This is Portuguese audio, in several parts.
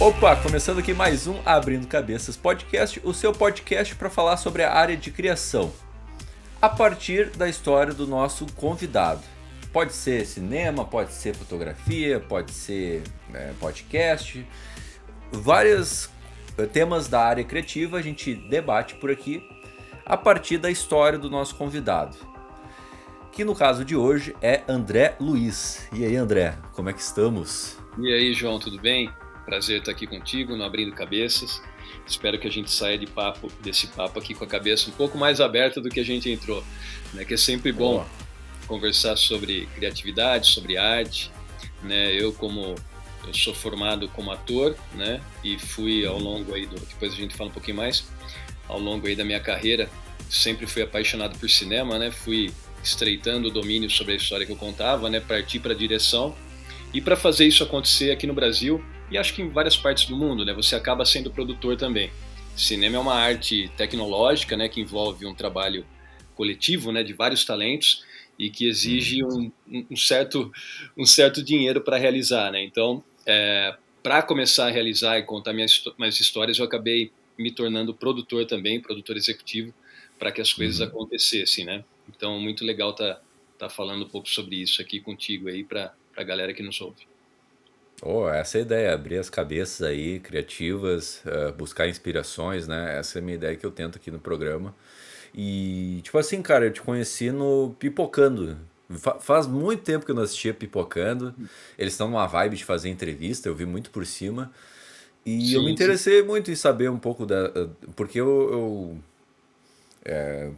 Opa, começando aqui mais um Abrindo Cabeças Podcast, o seu podcast para falar sobre a área de criação, a partir da história do nosso convidado. Pode ser cinema, pode ser fotografia, pode ser podcast, vários temas da área criativa a gente debate por aqui a partir da história do nosso convidado, que no caso de hoje é André Luiz. E aí, André, como é que estamos? E aí, João, tudo bem? Prazer estar aqui contigo no Abrindo Cabeças. Espero que a gente saia desse papo aqui com a cabeça um pouco mais aberta do que a gente entrou, né? Que é sempre bom conversar sobre criatividade, sobre arte, né? Eu sou formado como ator, né? E fui ao longo aí depois a gente fala um pouquinho mais, ao longo aí da minha carreira, sempre fui apaixonado por cinema, né? Fui estreitando o domínio sobre a história que eu contava, né? Parti para a direção. E para fazer isso acontecer aqui no Brasil, e acho que em várias partes do mundo, né, você acaba sendo produtor também. Cinema é uma arte tecnológica, né, que envolve um trabalho coletivo, né, de vários talentos e que exige um certo dinheiro para realizar, né? Então, para começar a realizar e contar minhas histórias, eu acabei me tornando produtor também, produtor executivo, para que as coisas acontecessem, né? Então, muito legal tá falando um pouco sobre isso aqui contigo aí para a galera que nos ouve. Essa é a ideia, abrir as cabeças aí, criativas, buscar inspirações, né? Essa é a minha ideia que eu tento aqui no programa. E, tipo assim, cara, eu te conheci no Pipocando. Faz muito tempo que eu não assistia Pipocando. Eles estão numa vibe de fazer entrevista, eu vi muito por cima. E eu me Sim, sim. interessei muito em saber um pouco porque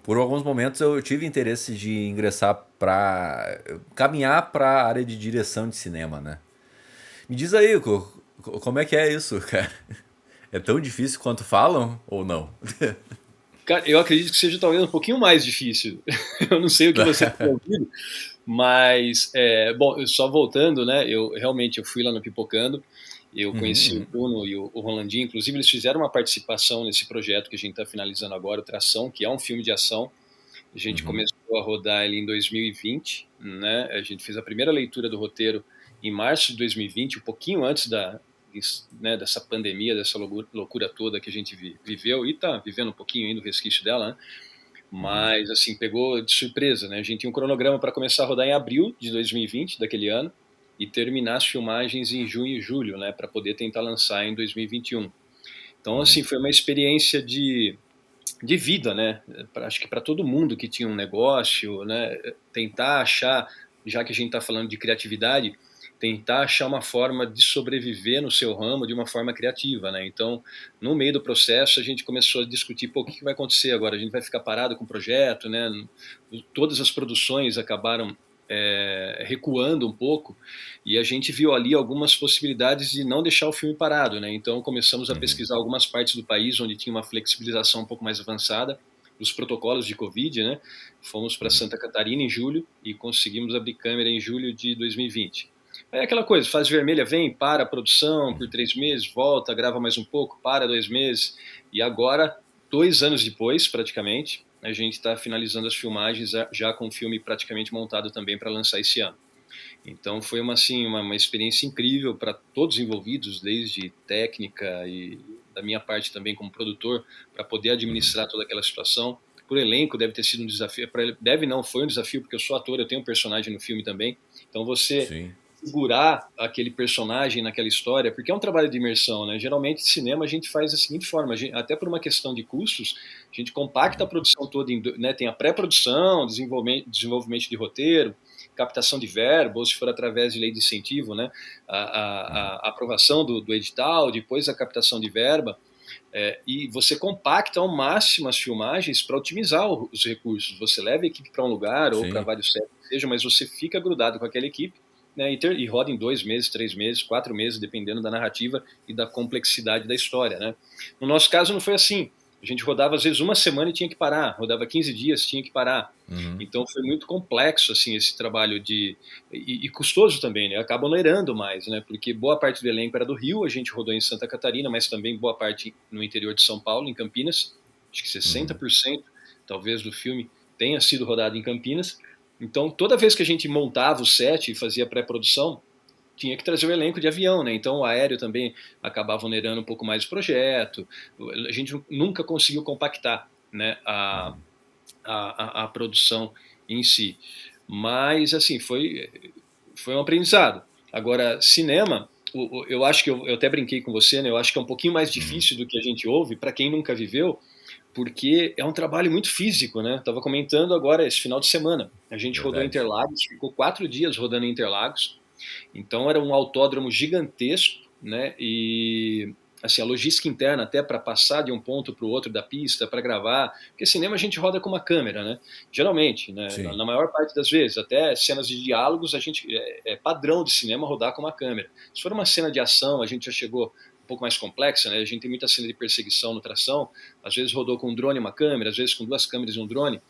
por alguns momentos eu tive interesse de ingressar caminhar para a área de direção de cinema, né? Me diz aí, como é que é isso, cara? É tão difícil quanto falam ou não? Cara, eu acredito que seja talvez um pouquinho mais difícil. Eu não sei o que você tem ouvido, mas, bom, só voltando, né? Eu fui lá no Pipocando, eu conheci o Bruno e o Rolandinho, inclusive eles fizeram uma participação nesse projeto que a gente está finalizando agora, o Tração, que é um filme de ação. A gente começou a rodar ele em 2020, né? A gente fez a primeira leitura do roteiro em março de 2020, um pouquinho antes dessa pandemia, dessa loucura toda que a gente viveu e está vivendo um pouquinho ainda o resquício dela, né? Mas, assim, pegou de surpresa, né? A gente tinha um cronograma para começar a rodar em abril de 2020, daquele ano, e terminar as filmagens em junho e julho, né? Para poder tentar lançar em 2021. Então, assim, foi uma experiência de vida, né? Acho que para todo mundo que tinha um negócio, né? Tentar achar, já que a gente está falando de criatividade, tentar achar uma forma de sobreviver no seu ramo de uma forma criativa, né? Então, no meio do processo, a gente começou a discutir, o que vai acontecer agora? A gente vai ficar parado com o projeto, né? Todas as produções acabaram recuando um pouco e a gente viu ali algumas possibilidades de não deixar o filme parado, né? Então começamos a pesquisar algumas partes do país onde tinha uma flexibilização um pouco mais avançada dos protocolos de Covid, né? Fomos para Santa Catarina em julho e conseguimos abrir câmera em julho de 2020. É aquela coisa, fase vermelha vem, para a produção por 3 meses, volta, grava mais um pouco, para 2 meses, e agora, 2 anos depois, praticamente, a gente está finalizando as filmagens já com o filme praticamente montado também para lançar esse ano. Então foi uma experiência incrível para todos os envolvidos, desde técnica e da minha parte também como produtor, para poder administrar toda aquela situação. Para o elenco deve ter sido um desafio, foi um desafio porque eu sou ator, eu tenho um personagem no filme também, então você Sim. segurar aquele personagem naquela história, porque é um trabalho de imersão, né? Geralmente cinema a gente faz da seguinte forma, até por uma questão de custos, a gente compacta a produção toda, né? Tem a pré-produção, desenvolvimento de roteiro, captação de verba, ou se for através de lei de incentivo, né? A aprovação do edital, depois a captação de verba, e você compacta ao máximo as filmagens para otimizar os recursos. Você leva a equipe para um lugar ou para vários sets, seja, mas você fica grudado com aquela equipe, né, e roda em 2 meses, 3 meses, 4 meses, dependendo da narrativa e da complexidade da história, né? No nosso caso não foi assim. A gente rodava às vezes uma semana e tinha que parar, rodava 15 dias, tinha que parar. Então foi muito complexo assim esse trabalho e custoso também, né? Acaba onerando mais, né? Porque boa parte do elenco era do Rio, a gente rodou em Santa Catarina, mas também boa parte no interior de São Paulo, em Campinas. Acho que 60% talvez do filme tenha sido rodado em Campinas. Então, toda vez que a gente montava o set e fazia pré-produção, tinha que trazer o elenco de avião, né? Então o aéreo também acabava onerando um pouco mais o projeto. A gente nunca conseguiu compactar, né, a produção em si. Mas, assim, foi um aprendizado. Agora, cinema, eu acho que eu até brinquei com você, né? Eu acho que é um pouquinho mais difícil do que a gente ouve, para quem nunca viveu, porque é um trabalho muito físico, né? Estava comentando agora esse final de semana. A gente rodou Verdade. Interlagos, ficou 4 dias rodando em Interlagos. Então era um autódromo gigantesco, né? E assim, a logística interna até para passar de um ponto para o outro da pista para gravar, porque cinema a gente roda com uma câmera, né? Geralmente, né? Sim. Na maior parte das vezes, até cenas de diálogos a gente é padrão de cinema rodar com uma câmera. Se for uma cena de ação, a gente já chegou um pouco mais complexa, né? A gente tem muita cena de perseguição no tração, às vezes rodou com um drone e uma câmera, às vezes com 2 câmeras e um drone,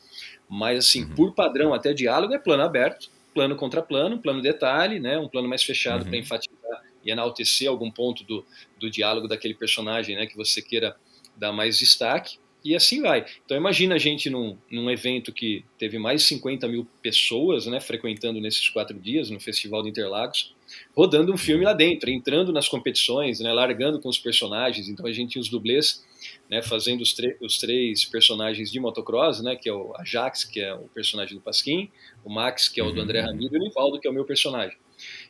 mas assim, por padrão até diálogo é plano aberto, plano contra plano, plano detalhe, né? Um plano mais fechado para enfatizar e enaltecer algum ponto do diálogo daquele personagem, né, que você queira dar mais destaque, e assim vai. Então imagina a gente num evento que teve mais de 50 mil pessoas, né, frequentando nesses 4 dias, no Festival de Interlagos, rodando um filme lá dentro, entrando nas competições, né, largando com os personagens. Então a gente tinha os dublês, né, fazendo os 3 personagens de motocross, né, que é o Ajax, que é o personagem do Pasquim, o Max, que é o do André Ramiro, e o Nivaldo, que é o meu personagem.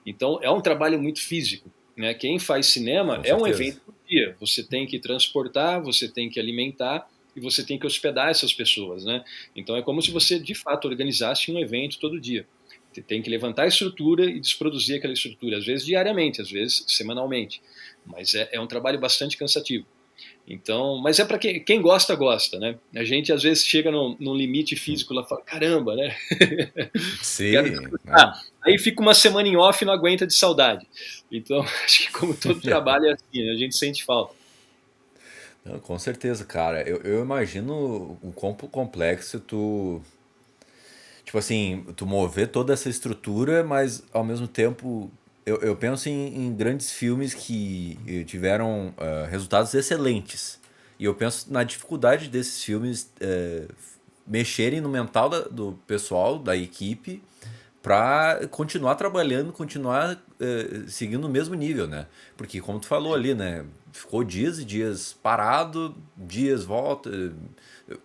Então é um trabalho muito físico, né? Quem faz cinema Com é um certeza. evento por dia. Você tem que transportar, você tem que alimentar e você tem que hospedar essas pessoas, né? Então é como se você de fato organizasse um evento todo dia. Você tem que levantar a estrutura e desproduzir aquela estrutura, às vezes diariamente, às vezes semanalmente. Mas é um trabalho bastante cansativo. Então, mas é para quem gosta, gosta, né? A gente às vezes chega num limite físico lá e fala, caramba, né? Quero Sim. descansar. Aí fica uma semana em off e não aguenta de saudade. Então, acho que como todo trabalho é assim, né? A gente sente falta. Não, com certeza, cara. Eu imagino o quão complexo tu. Tipo assim, tu mover toda essa estrutura, mas ao mesmo tempo. Eu penso em grandes filmes que tiveram resultados excelentes. E eu penso na dificuldade desses filmes mexerem no mental do pessoal, da equipe, pra continuar trabalhando, continuar seguindo o mesmo nível, né? Porque como tu falou ali, né? Ficou dias e dias parado, dias volta.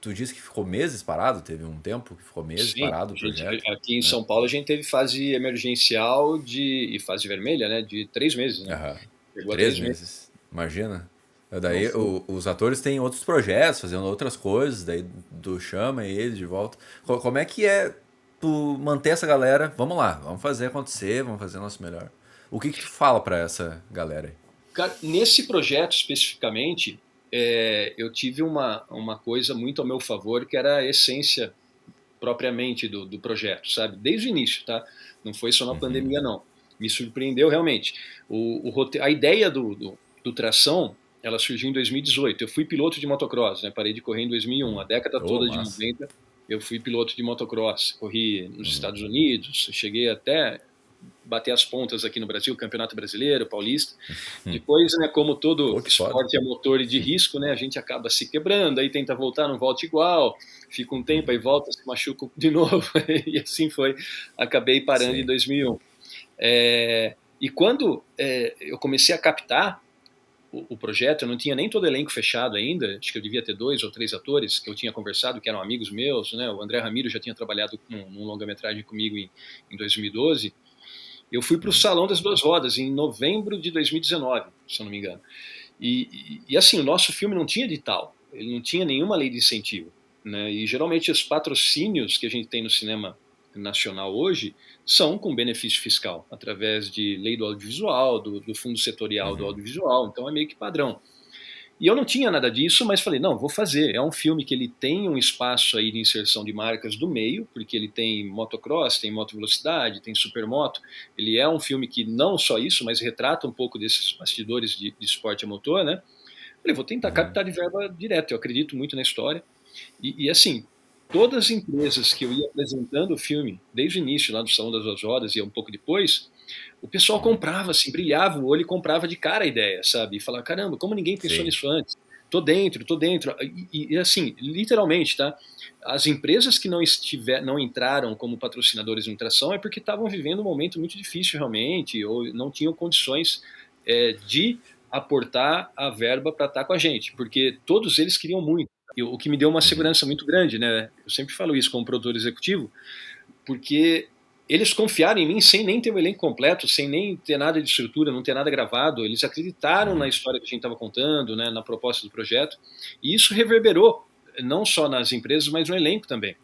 Tu disse que ficou meses parado, teve um tempo que ficou meses Sim, parado o projeto, aqui em né? São Paulo a gente teve fase emergencial e fase vermelha, né? De 3 meses, né? Aham. Chegou a Três 3 meses. meses, imagina. Não Daí foi. os atores têm outros projetos, fazendo outras coisas, daí tu chama eles de volta. Como é que é tu manter essa galera? Vamos lá, vamos fazer acontecer, vamos fazer o nosso melhor. O que tu fala pra essa galera aí? Cara, nesse projeto especificamente, eu tive uma coisa muito ao meu favor, que era a essência propriamente do projeto, sabe? Desde o início, tá? Não foi só na pandemia, não. Me surpreendeu realmente. A ideia do Tração, ela surgiu em 2018. Eu fui piloto de motocross, né? Parei de correr em 2001. A década Oh, toda de massa. 90, eu fui piloto de motocross. Corri nos Estados Unidos, cheguei até bater as pontas aqui no Brasil, Campeonato Brasileiro, Paulista. Depois, né, como todo Pô, que foda. esporte a motor e de risco, né, a gente acaba se quebrando, aí tenta voltar, não volta igual, fica um tempo, aí volta, se machuca de novo, e assim foi. Acabei parando em Sim. 2001. E quando eu comecei a captar o projeto, eu não tinha nem todo o elenco fechado ainda, acho que eu devia ter 2 ou 3 atores que eu tinha conversado, que eram amigos meus, né, o André Ramiro já tinha trabalhado num longa-metragem comigo em 2012. Eu fui para o Salão das Duas Rodas em novembro de 2019, se eu não me engano. E assim, o nosso filme não tinha edital, ele não tinha nenhuma lei de incentivo, né? E geralmente os patrocínios que a gente tem no cinema nacional hoje são com benefício fiscal, através de lei do audiovisual, do fundo setorial do audiovisual, então é meio que padrão. E eu não tinha nada disso, mas falei, não, vou fazer. É um filme que ele tem um espaço aí de inserção de marcas do meio, porque ele tem motocross, tem motovelocidade, tem supermoto. Ele é um filme que não só isso, mas retrata um pouco desses bastidores de esporte a motor, né? Falei, vou tentar captar de verba direto, eu acredito muito na história. E assim, todas as empresas que eu ia apresentando o filme, desde o início, lá do Salão das Duas Rodas e um pouco depois, o pessoal comprava, assim, brilhava o olho e comprava de cara a ideia, sabe? E falava, caramba, como ninguém pensou Sim. nisso antes? Tô dentro, tô dentro. E assim, literalmente, tá? As empresas que não entraram como patrocinadores em tração é porque estavam vivendo um momento muito difícil realmente, ou não tinham condições de aportar a verba para estar com a gente, porque todos eles queriam muito. O que me deu uma Uhum. segurança muito grande, né? Eu sempre falo isso como produtor executivo, porque eles confiaram em mim sem nem ter o elenco completo, sem nem ter nada de estrutura, não ter nada gravado. Eles acreditaram na Uhum. história que a gente estava contando, né, na proposta do projeto, e isso reverberou não só nas empresas, mas no elenco também.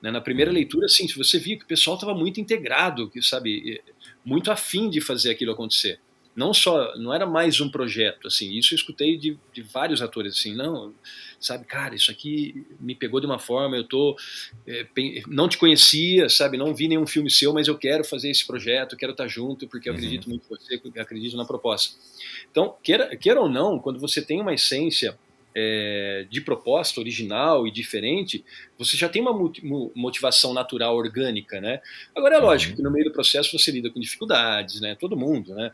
Né? Na primeira Uhum. leitura, assim, você via que o pessoal estava muito integrado, que, sabe, muito afim de fazer aquilo acontecer. Não era mais um projeto, assim, isso eu escutei de vários atores, assim, não, sabe, cara, isso aqui me pegou de uma forma, não te conhecia, sabe, não vi nenhum filme seu, mas eu quero fazer esse projeto, quero estar junto, porque eu Uhum. acredito muito em você, acredito na proposta. Então, queira ou não, quando você tem uma essência de proposta original e diferente, você já tem uma motivação natural, orgânica, né? Agora é lógico Uhum. que no meio do processo você lida com dificuldades, né? Todo mundo, né?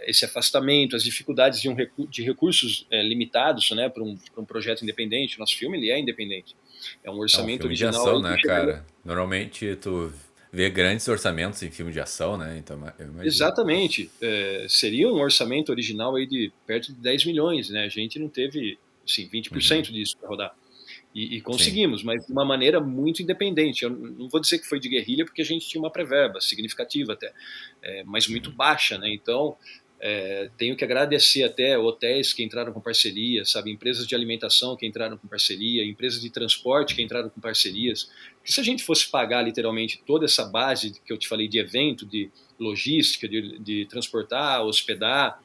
Esse afastamento, as dificuldades de recursos limitados, né? Para um projeto independente. O nosso filme ele é independente. É um É um orçamento filme de original ação, aí que né, chega. cara? Normalmente tu vê grandes orçamentos em filme de ação, né? Então eu imagino. Exatamente. Seria um orçamento original aí de perto de 10 milhões, né? A gente não teve, assim, Uhum. 20% disso para rodar. E Sim. conseguimos, mas de uma maneira muito independente. Eu não vou dizer que foi de guerrilha, porque a gente tinha uma pré-verba significativa até, mas muito Uhum. baixa, né? Então, tenho que agradecer até hotéis que entraram com parceria, sabe? Empresas de alimentação que entraram com parceria, empresas de transporte que entraram com parcerias. Porque se a gente fosse pagar literalmente toda essa base que eu te falei de evento, de logística, de transportar, hospedar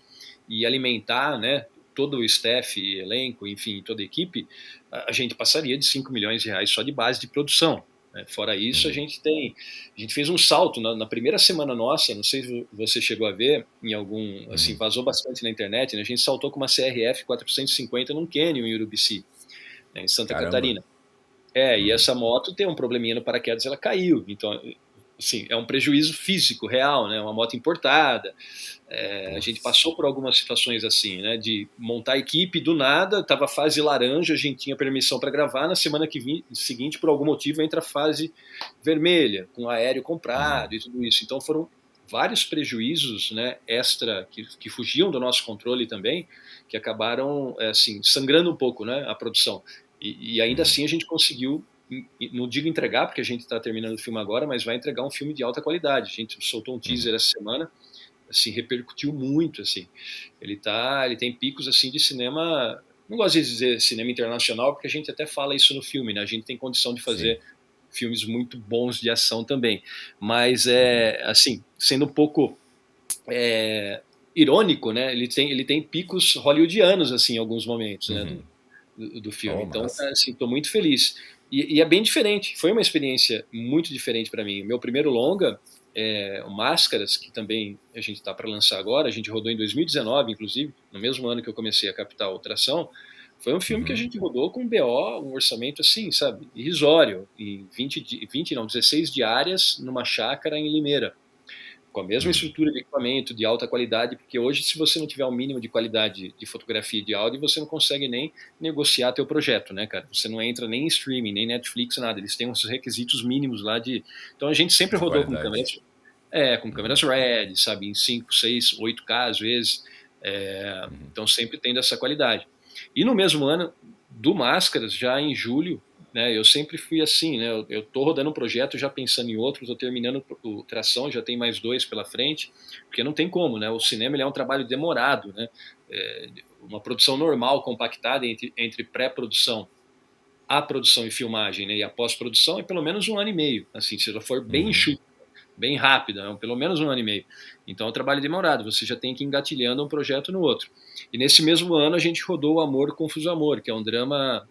e alimentar, né? Todo o staff, elenco, enfim, toda a equipe, a gente passaria de 5 milhões de reais só de base de produção. Né? Fora isso, Uhum. a gente fez um salto na primeira semana nossa, não sei se você chegou a ver, em algum, assim, Uhum. vazou bastante na internet, né? A gente saltou com uma CRF 450 num canyon em Urubici, né, em Santa Caramba. Catarina. E Uhum. essa moto tem um probleminha no paraquedas, ela caiu. Então, assim, é um prejuízo físico real, né? Uma moto importada. A gente Nossa. passou por algumas situações assim, né? De montar a equipe do nada, estava fase laranja, a gente tinha permissão para gravar, na semana seguinte, por algum motivo, entra a fase vermelha, com aéreo Uhum. comprado e tudo isso. Então foram vários prejuízos, né, extra que fugiam do nosso controle também, que acabaram assim sangrando um pouco, né, a produção. E ainda Uhum. assim a gente conseguiu, não digo entregar, porque a gente está terminando o filme agora, mas vai entregar um filme de alta qualidade. A gente soltou um Uhum. teaser essa semana, assim, repercutiu muito, assim. Ele tem picos, assim, de cinema, não gosto de dizer cinema internacional, porque a gente até fala isso no filme, né? A gente tem condição de Sim. fazer filmes muito bons de ação também. Mas, Uhum. assim, sendo um pouco irônico, né? Ele tem picos hollywoodianos, assim, em alguns momentos, né? Uhum. Do filme. Oh, Então, massa. assim, estou muito feliz. E é bem diferente. Foi uma experiência muito diferente para mim. Meu primeiro longa, o Máscaras, que também a gente está para lançar agora, a gente rodou em 2019, inclusive, no mesmo ano que eu comecei a captar o Tração. Foi um filme que a Uhum. gente rodou com um BO, um orçamento assim, sabe, irrisório, em 20 não, 16 diárias numa chácara em Limeira, com a mesma Uhum. estrutura de equipamento, de alta qualidade, porque hoje, se você não tiver um mínimo de qualidade de fotografia e de áudio, você não consegue nem negociar teu projeto, né, cara? Você não entra nem em streaming, nem Netflix, nada. Eles têm uns requisitos mínimos lá de... Então, a gente sempre De rodou qualidade. com Uhum. câmeras RED, sabe, em 5, 6, 8K às vezes. Uhum. Então, sempre tendo essa qualidade. E no mesmo ano do Máscaras, já em julho, né, eu sempre fui assim, né, eu tô rodando um projeto já pensando em outro, tô terminando o Tração, já tem mais 2 pela frente, porque não tem como, né, o cinema ele é um trabalho demorado, né, uma produção normal, compactada entre pré-produção, a produção e filmagem, né, e a pós-produção é pelo menos 1 ano e meio, assim, se ela for bem Uhum. enxuta, bem rápida, pelo menos 1 ano e meio. Então é um trabalho demorado, você já tem que ir engatilhando um projeto no outro. E nesse mesmo ano a gente rodou o Amor Confuso Amor, que é um drama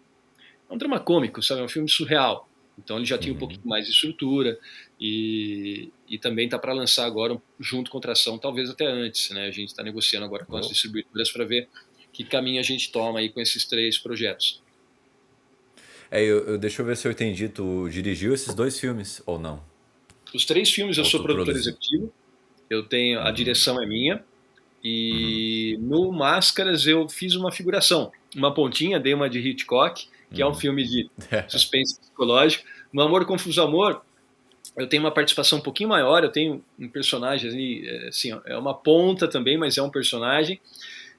cômico, sabe? É um filme surreal. Então ele já tinha um Uhum. pouquinho mais de estrutura e também está para lançar agora junto com Tração, talvez até antes, né? A gente está negociando agora com as Oh. distribuidoras para ver que caminho a gente toma aí com esses 3 projetos. Deixa eu ver se eu entendi. Tu dirigiu esses dois filmes ou não? Os 3 filmes eu Ou sou tu produtor produziu? executivo, eu tenho a Uhum. direção é minha E no Máscaras eu fiz uma figuração, uma pontinha, dei uma de Hitchcock, que é um filme de suspense psicológico. No Amor Confuso Amor, eu tenho uma participação um pouquinho maior, eu tenho um personagem ali, assim, é uma ponta também, mas é um personagem.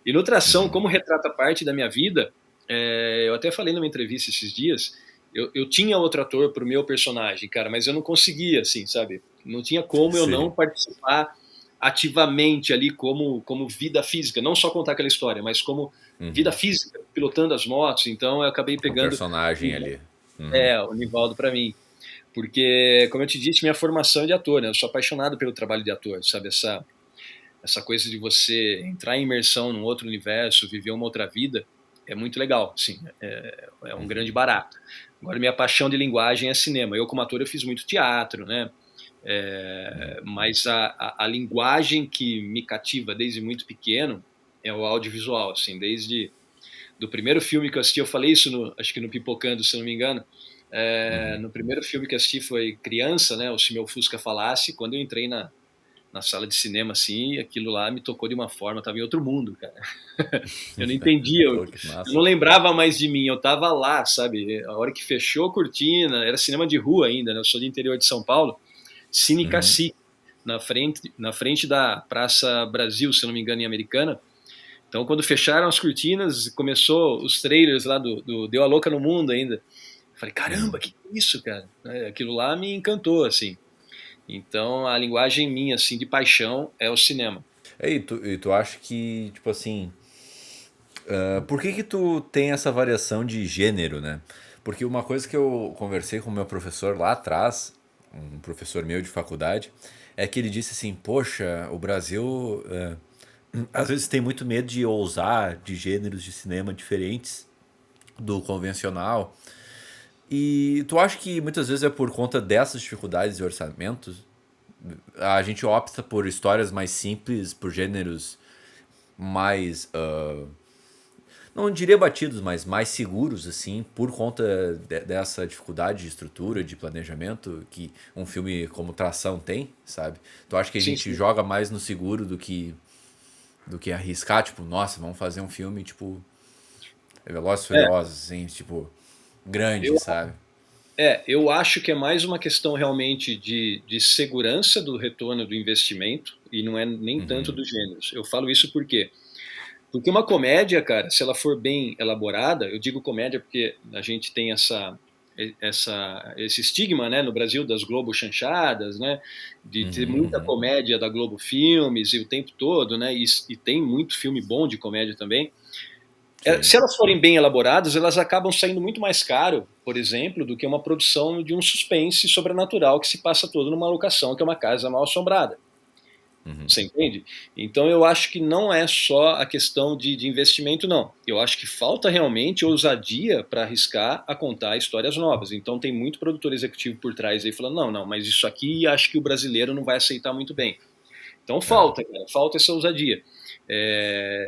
E no Tração, como retrata parte da minha vida, eu até falei numa entrevista esses dias, eu tinha outro ator pro meu personagem, cara, mas eu não conseguia, assim, sabe? Não tinha como eu não participar ativamente ali como vida física, não só contar aquela história, mas como vida física, pilotando as motos. Então eu acabei pegando o personagem ali. o Nivaldo para mim, porque, como eu te disse, minha formação é de ator, né? Eu sou apaixonado pelo trabalho de ator, sabe? Essa coisa de você entrar em imersão num outro universo, viver uma outra vida, é muito legal, sim, é um grande barato. Agora, minha paixão de linguagem é cinema. Eu, como ator, eu fiz muito teatro, né? Mas a linguagem que me cativa desde muito pequeno é o audiovisual, assim, desde do primeiro filme que eu assisti, eu falei isso acho que no Pipocando, se não me engano, no primeiro filme que eu assisti foi criança, né, o Se Meu Fusca Falasse. Quando eu entrei na sala de cinema, assim, aquilo lá me tocou de uma forma, eu tava em outro mundo, cara. Eu não entendia, eu não lembrava mais de mim, eu tava lá, sabe, a hora que fechou a cortina, era cinema de rua ainda, né, eu sou do interior de São Paulo, Cine Cacique, na frente da Praça Brasil, se não me engano, em Americana. Então, quando fecharam as cortinas, começou os trailers lá do Deu a Louca no Mundo ainda. Eu falei, caramba, que é isso, cara? Aquilo lá me encantou, assim. Então, a linguagem minha, assim, de paixão é o cinema. E tu acha que, tipo assim, por que tu tem essa variação de gênero, né? Porque uma coisa que eu conversei com o meu professor lá atrás, um professor meu de faculdade, é que ele disse assim, poxa, o Brasil às vezes tem muito medo de ousar de gêneros de cinema diferentes do convencional. E tu acha que muitas vezes é por conta dessas dificuldades de orçamento? A gente opta por histórias mais simples, por gêneros mais... não diria batidos, mas mais seguros, assim, por conta dessa dificuldade de estrutura, de planejamento que um filme como Tração tem, sabe? Tu acha que a gente joga mais no seguro do que arriscar, tipo, nossa, vamos fazer um filme, tipo, Velozes e Furiosos, assim, tipo, grande, sabe? Eu acho que é mais uma questão realmente de segurança do retorno do investimento e não é nem tanto dos gêneros. Eu falo isso porque uma comédia, cara, se ela for bem elaborada, eu digo comédia porque a gente tem esse estigma, né, no Brasil das Globo chanchadas, né, de ter muita comédia da Globo Filmes e o tempo todo, né, e tem muito filme bom de comédia também. Se elas forem bem elaboradas, elas acabam saindo muito mais caro, por exemplo, do que uma produção de um suspense sobrenatural que se passa todo numa locação, que é uma casa mal assombrada. Você entende? Então eu acho que não é só a questão de investimento, não. Eu acho que falta realmente ousadia para arriscar a contar histórias novas. Então tem muito produtor executivo por trás aí falando, não, mas isso aqui acho que o brasileiro não vai aceitar muito bem. Então falta essa ousadia.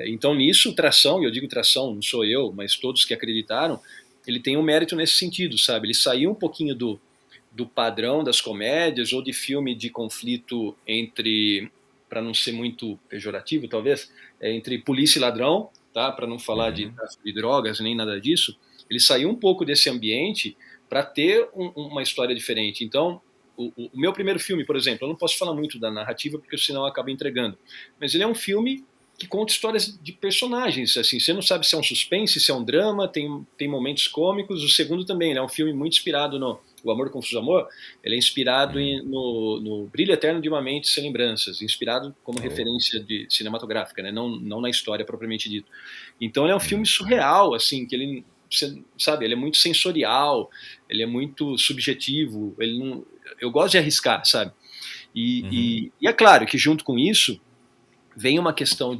Então nisso, Tração, e eu digo Tração, não sou eu, mas todos que acreditaram, ele tem um mérito nesse sentido, sabe? Ele saiu um pouquinho do padrão das comédias ou de filme de conflito entre, para não ser muito pejorativo talvez, entre polícia e ladrão, tá? Para não falar de tráfico de drogas nem nada disso. Ele saiu um pouco desse ambiente para ter uma história diferente. Então o meu primeiro filme, por exemplo, eu não posso falar muito da narrativa porque senão eu acabo entregando, mas ele é um filme que conta histórias de personagens, assim, você não sabe se é um suspense, se é um drama, tem momentos cômicos. O segundo também, é um filme muito inspirado no O Amor Confuso Amor, ele é inspirado no Brilho Eterno de uma Mente Sem Lembranças, inspirado como referência cinematográfica, né? Não na história propriamente dito. Então ele é um filme surreal, assim, que ele, sabe, ele é muito sensorial, ele é muito subjetivo, eu gosto de arriscar, sabe? E é claro que junto com isso vem uma questão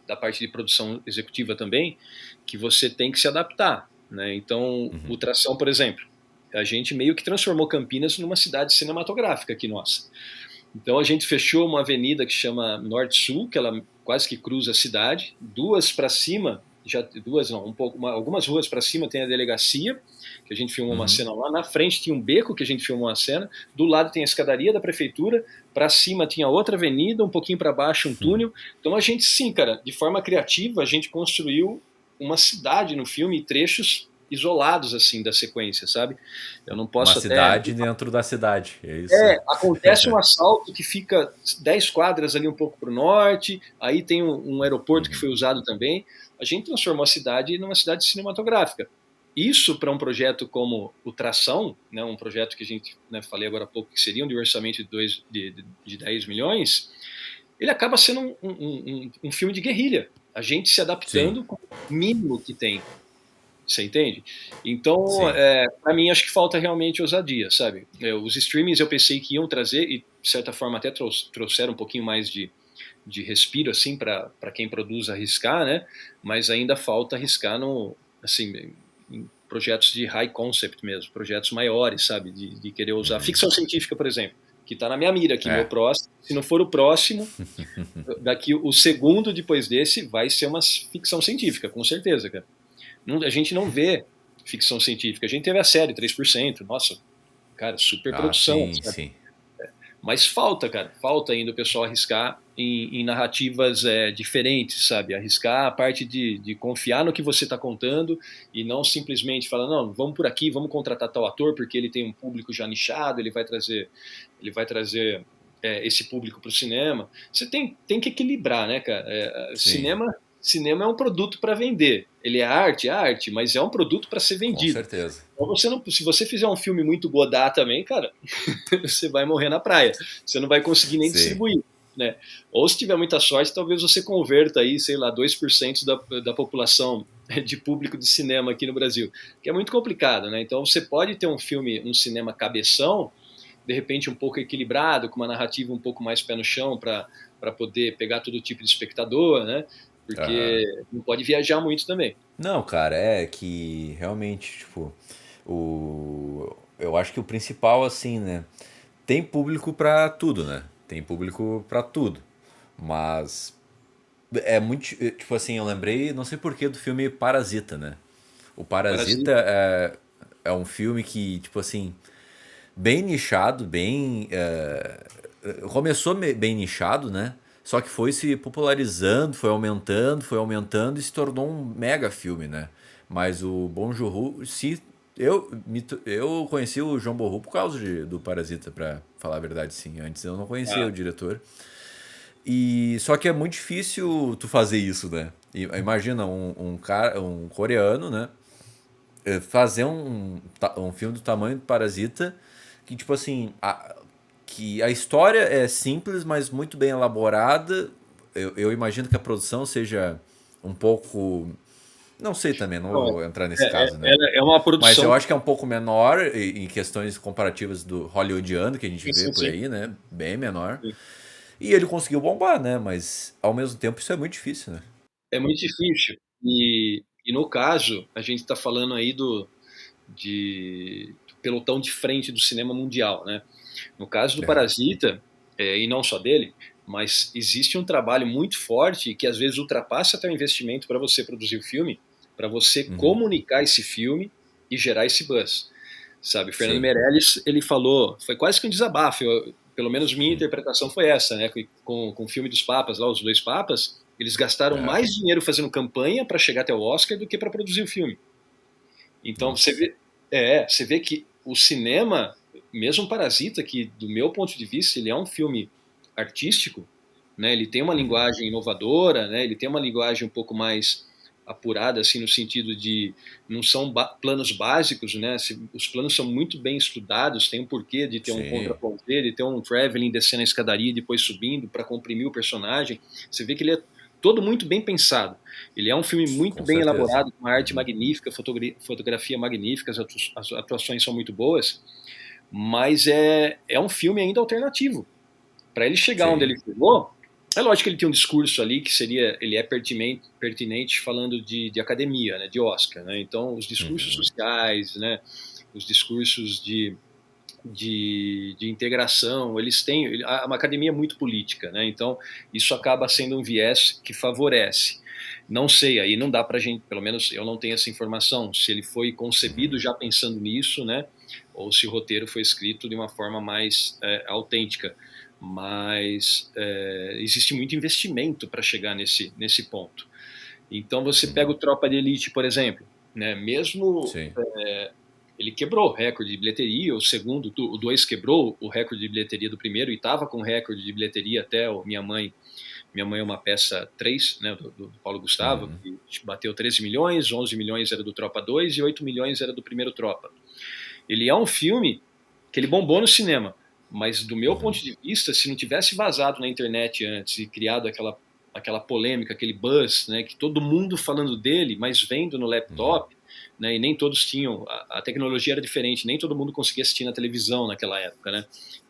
da parte de produção executiva também, que você tem que se adaptar, né? Então, o Tração, por exemplo, a gente meio que transformou Campinas numa cidade cinematográfica aqui nossa. Então, a gente fechou uma avenida que chama Norte-Sul, que ela quase que cruza a cidade, duas para cima já duas não, algumas ruas para cima tem a delegacia, que a gente filmou uma cena lá, na frente tinha um beco que a gente filmou uma cena, do lado tem a escadaria da prefeitura, para cima tinha outra avenida, um pouquinho para baixo um túnel. Então a gente, sim, cara, de forma criativa, a gente construiu uma cidade no filme, trechos isolados assim da sequência, sabe? Eu não posso uma cidade dentro da cidade, é isso? Acontece um assalto que fica 10 quadras ali um pouco para o norte, aí tem um aeroporto que foi usado também. A gente transformou a cidade numa cidade cinematográfica. Isso para um projeto como o Tração, né, um projeto que a gente, né, falei agora há pouco, que seria de orçamento de 10 milhões, ele acaba sendo um filme de guerrilha. A gente se adaptando com o mínimo que tem. Você entende? Então, para mim, acho que falta realmente ousadia, sabe? Os streamings eu pensei que iam trazer, e de certa forma até trouxeram um pouquinho mais de respiro, assim, para quem produz arriscar, né? Mas ainda falta arriscar assim, em projetos de high concept mesmo, projetos maiores, sabe? De querer usar ficção científica, por exemplo, que está na minha mira aqui, meu próximo. Se não for o próximo, daqui o segundo depois desse vai ser uma ficção científica, com certeza, cara. A gente não vê ficção científica. A gente teve a série 3%, nossa, cara, super produção. Sim. Mas falta, cara, falta ainda o pessoal arriscar em narrativas diferentes, sabe? Arriscar a parte de confiar no que você está contando e não simplesmente falar, não, vamos por aqui, vamos contratar tal ator porque ele tem um público já nichado, ele vai trazer esse público para o cinema. Você tem que equilibrar, né, cara? Cinema é um produto para vender. Ele é arte, mas é um produto para ser vendido. Com certeza. Então se você fizer um filme muito Godard também, cara, você vai morrer na praia. Você não vai conseguir nem distribuir, né? Ou se tiver muita sorte, talvez você converta aí, sei lá, 2% da população de público de cinema aqui no Brasil, que é muito complicado, né? Então você pode ter um cinema cabeção, de repente um pouco equilibrado, com uma narrativa um pouco mais pé no chão para poder pegar todo tipo de espectador, né? Porque não pode viajar muito também. Não, cara, é que realmente, tipo, eu acho que o principal, assim, né? Tem público pra tudo, né? Tem público pra tudo. Mas é muito, tipo assim, eu lembrei, não sei porquê, do filme Parasita, né? O Parasita é um filme que, tipo assim, bem nichado, começou bem nichado, né? Só que foi se popularizando, foi aumentando e se tornou um mega filme, né? Mas o Bong Joon-ho, eu conheci o João Bong Joon por causa do Parasita, pra falar a verdade, sim. Antes eu não conhecia o diretor. E só que é muito difícil tu fazer isso, né? Imagina um coreano, né? Fazer um filme do tamanho do Parasita, que tipo assim, que a história é simples, mas muito bem elaborada. Eu imagino que a produção seja um pouco, não sei também, não vou entrar nesse caso, né? É uma produção. Mas eu acho que é um pouco menor em questões comparativas do hollywoodiano que a gente vê por aí, né? Bem menor. Sim. E ele conseguiu bombar, né? Mas ao mesmo tempo isso é muito difícil, né? É muito difícil. E no caso, a gente está falando aí do pelotão de frente do cinema mundial, né? No caso do Parasita, e não só dele, mas existe um trabalho muito forte que às vezes ultrapassa até o investimento para você produzir o filme, para você comunicar esse filme e gerar esse buzz, sabe? Fernando Meirelles, ele falou, foi quase que um desabafo, pelo menos minha interpretação foi essa, né? Com o filme dos Papas, lá os 2 Papas, eles gastaram mais dinheiro fazendo campanha para chegar até o Oscar do que para produzir o filme. Então você vê que o cinema, mesmo Parasita, que do meu ponto de vista ele é um filme artístico, né? Ele tem uma linguagem inovadora, né? Ele tem uma linguagem um pouco mais apurada, assim, no sentido de não são planos básicos, né? Os planos são muito bem estudados, tem um porquê de ter um contraponto dele, ter um traveling descendo a escadaria e depois subindo para comprimir o personagem. Você vê que ele é todo muito bem pensado. Ele é um filme muito bem elaborado, com uma arte magnífica, fotografia magnífica, as atuações são muito boas, mas é um filme ainda alternativo. Para ele chegar onde ele chegou, é lógico que ele tem um discurso ali que ele é pertinente falando de academia, né, de Oscar, né? Então os discursos sociais, né, os discursos de integração, eles têm uma academia muito política, né? Então isso acaba sendo um viés que favorece. Não sei, aí não dá pra gente, pelo menos eu não tenho essa informação, se ele foi concebido já pensando nisso, né? Ou se o roteiro foi escrito de uma forma mais autêntica. Mas existe muito investimento para chegar nesse ponto. Então você pega o Tropa de Elite, por exemplo, né? Mesmo ele quebrou o recorde de bilheteria, o segundo, o 2 quebrou o recorde de bilheteria do primeiro e estava com recorde de bilheteria até o Minha Mãe é uma peça 3, né, do Paulo Gustavo, que bateu 13 milhões, 11 milhões era do Tropa 2 e 8 milhões era do primeiro Tropa. Ele é um filme que ele bombou no cinema, mas do meu ponto de vista, se não tivesse vazado na internet antes e criado aquela polêmica, aquele buzz, né, que todo mundo falando dele, mas vendo no laptop, né, e nem todos tinham, a tecnologia era diferente, nem todo mundo conseguia assistir na televisão naquela época, né?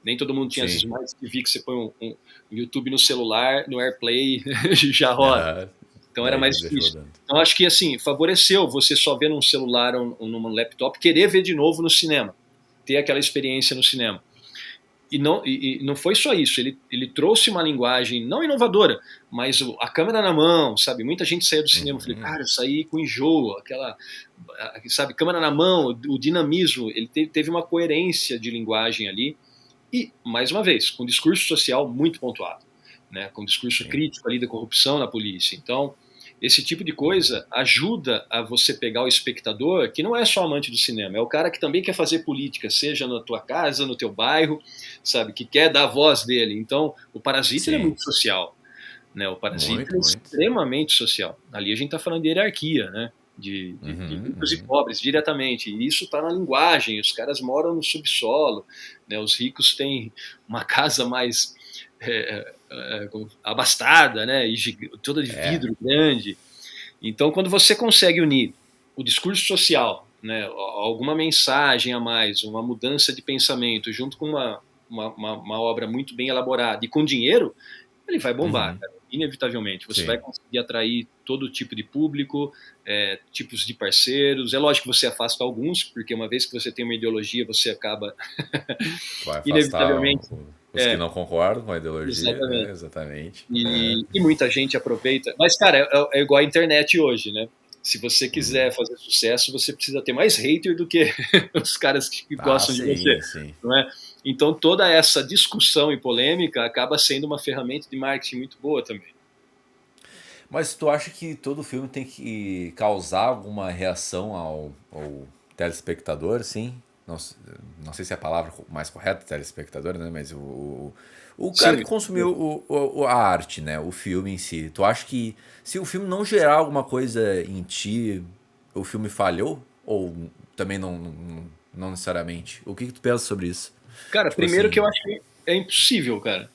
Nem todo mundo tinha as Smart TV que você põe um YouTube no celular, no AirPlay, já roda. Então era mais difícil. Então acho que assim, favoreceu você só ver num celular ou num laptop, querer ver de novo no cinema, ter aquela experiência no cinema. E não foi só isso, ele trouxe uma linguagem não inovadora, mas a câmera na mão, sabe? Muita gente saiu do cinema e falei, cara, eu saí com enjoo, sabe, câmera na mão, o dinamismo, ele teve uma coerência de linguagem ali, e, mais uma vez, com um discurso social muito pontuado, né? Com um discurso crítico ali da corrupção na polícia. Então, esse tipo de coisa ajuda a você pegar o espectador que não é só amante do cinema, é o cara que também quer fazer política, seja na tua casa, no teu bairro, sabe, que quer dar a voz dele. Então, o Parasita é muito social, né? O Parasita é extremamente social. Ali a gente está falando de hierarquia, né? De ricos e pobres diretamente. E isso está na linguagem. Os caras moram no subsolo, né? Os ricos têm uma casa mais abastada, né? E toda de vidro grande. Então, quando você consegue unir o discurso social, né? Alguma mensagem a mais, uma mudança de pensamento, junto com uma obra muito bem elaborada e com dinheiro, ele vai bombar, cara, inevitavelmente. Você vai conseguir atrair todo tipo de público, tipos de parceiros. É lógico que você afasta alguns, porque uma vez que você tem uma ideologia, você acaba vai inevitavelmente os que não concordam com a ideologia. Exatamente. E muita gente aproveita. Mas, cara, é igual a internet hoje, né? Se você quiser fazer sucesso, você precisa ter mais hater do que os caras que gostam de você. Não é? Então, toda essa discussão e polêmica acaba sendo uma ferramenta de marketing muito boa também. Mas tu acha que todo filme tem que causar alguma reação ao telespectador, sim? Não sei se é a palavra mais correta, telespectador, né? Mas o cara que consumiu a arte, né? O filme em si. Tu acha que se o filme não gerar alguma coisa em ti, o filme falhou? Ou também não necessariamente? O que tu pensa sobre isso? Cara, tipo primeiro assim, que eu acho que é impossível, cara.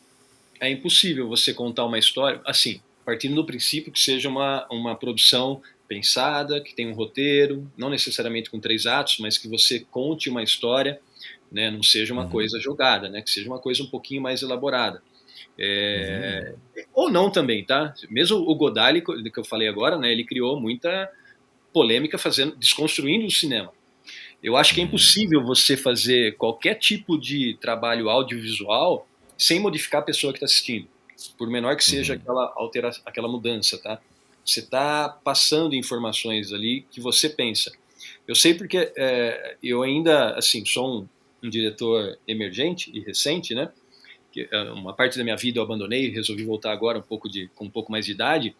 É impossível você contar uma história, assim, partindo do princípio que seja uma produção pensada, que tem um roteiro, não necessariamente com 3 atos, mas que você conte uma história, né, não seja uma coisa jogada, né, que seja uma coisa um pouquinho mais elaborada. Ou não também, tá? Mesmo o Godard, que eu falei agora, né, ele criou muita polêmica desconstruindo o cinema. Eu acho que é impossível você fazer qualquer tipo de trabalho audiovisual sem modificar a pessoa que está assistindo, por menor que seja aquela mudança, tá? Você está passando informações ali que você pensa. Eu sei porque eu ainda, assim, sou um diretor emergente e recente, né? Que, uma parte da minha vida eu abandonei, resolvi voltar agora com um pouco mais de idade.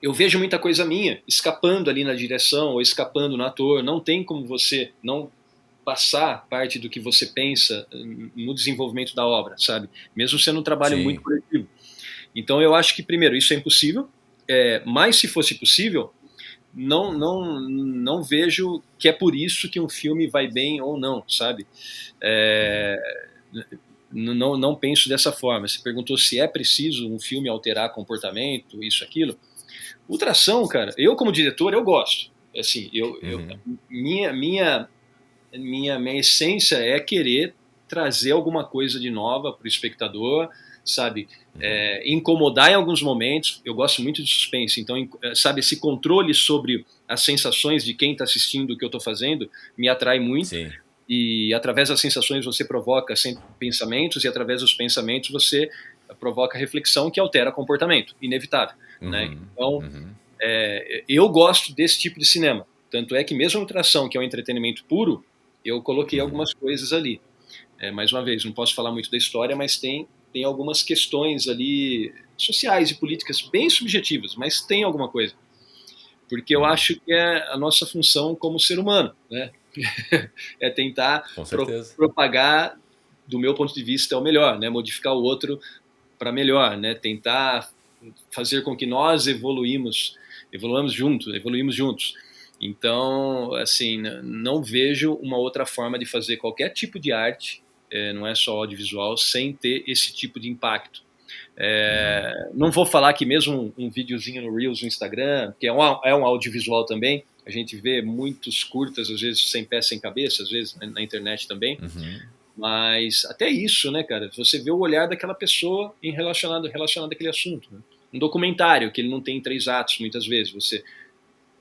Eu vejo muita coisa minha escapando ali na direção ou escapando no ator. Não tem como você não passar parte do que você pensa no desenvolvimento da obra, sabe? Mesmo sendo um trabalho muito coletivo. Então eu acho que, primeiro, isso é impossível, mas se fosse possível, não vejo que é por isso que um filme vai bem ou não, sabe? Não penso dessa forma. Você perguntou se é preciso um filme alterar comportamento, isso, aquilo. Ultrassom, cara, eu como diretor, eu gosto. Assim, minha essência é querer trazer alguma coisa de nova para o espectador, sabe? Incomodar em alguns momentos. Eu gosto muito de suspense, então, sabe, esse controle sobre as sensações de quem está assistindo o que eu estou fazendo me atrai muito. e através das sensações você provoca pensamentos, e através dos pensamentos você provoca reflexão que altera comportamento, inevitável, né? Então, eu gosto desse tipo de cinema. Tanto é que mesmo no Tração, que é um entretenimento puro, eu coloquei algumas coisas ali. Mais uma vez, não posso falar muito da história, mas tem algumas questões ali sociais e políticas bem subjetivas, mas tem alguma coisa. Porque eu acho que é a nossa função como ser humano, né? É tentar propagar, do meu ponto de vista, o melhor, né? Modificar o outro para melhor, né? Tentar fazer com que nós evoluímos juntos. Então, assim, não vejo uma outra forma de fazer qualquer tipo de arte, não é só audiovisual, sem ter esse tipo de impacto. Não vou falar que mesmo um videozinho no Reels no Instagram, que é um audiovisual também, a gente vê muitos curtas, às vezes sem pé, sem cabeça, às vezes na internet também, mas até isso, né, cara, você vê o olhar daquela pessoa relacionado àquele assunto, né? Um documentário, que ele não tem 3 atos, muitas vezes,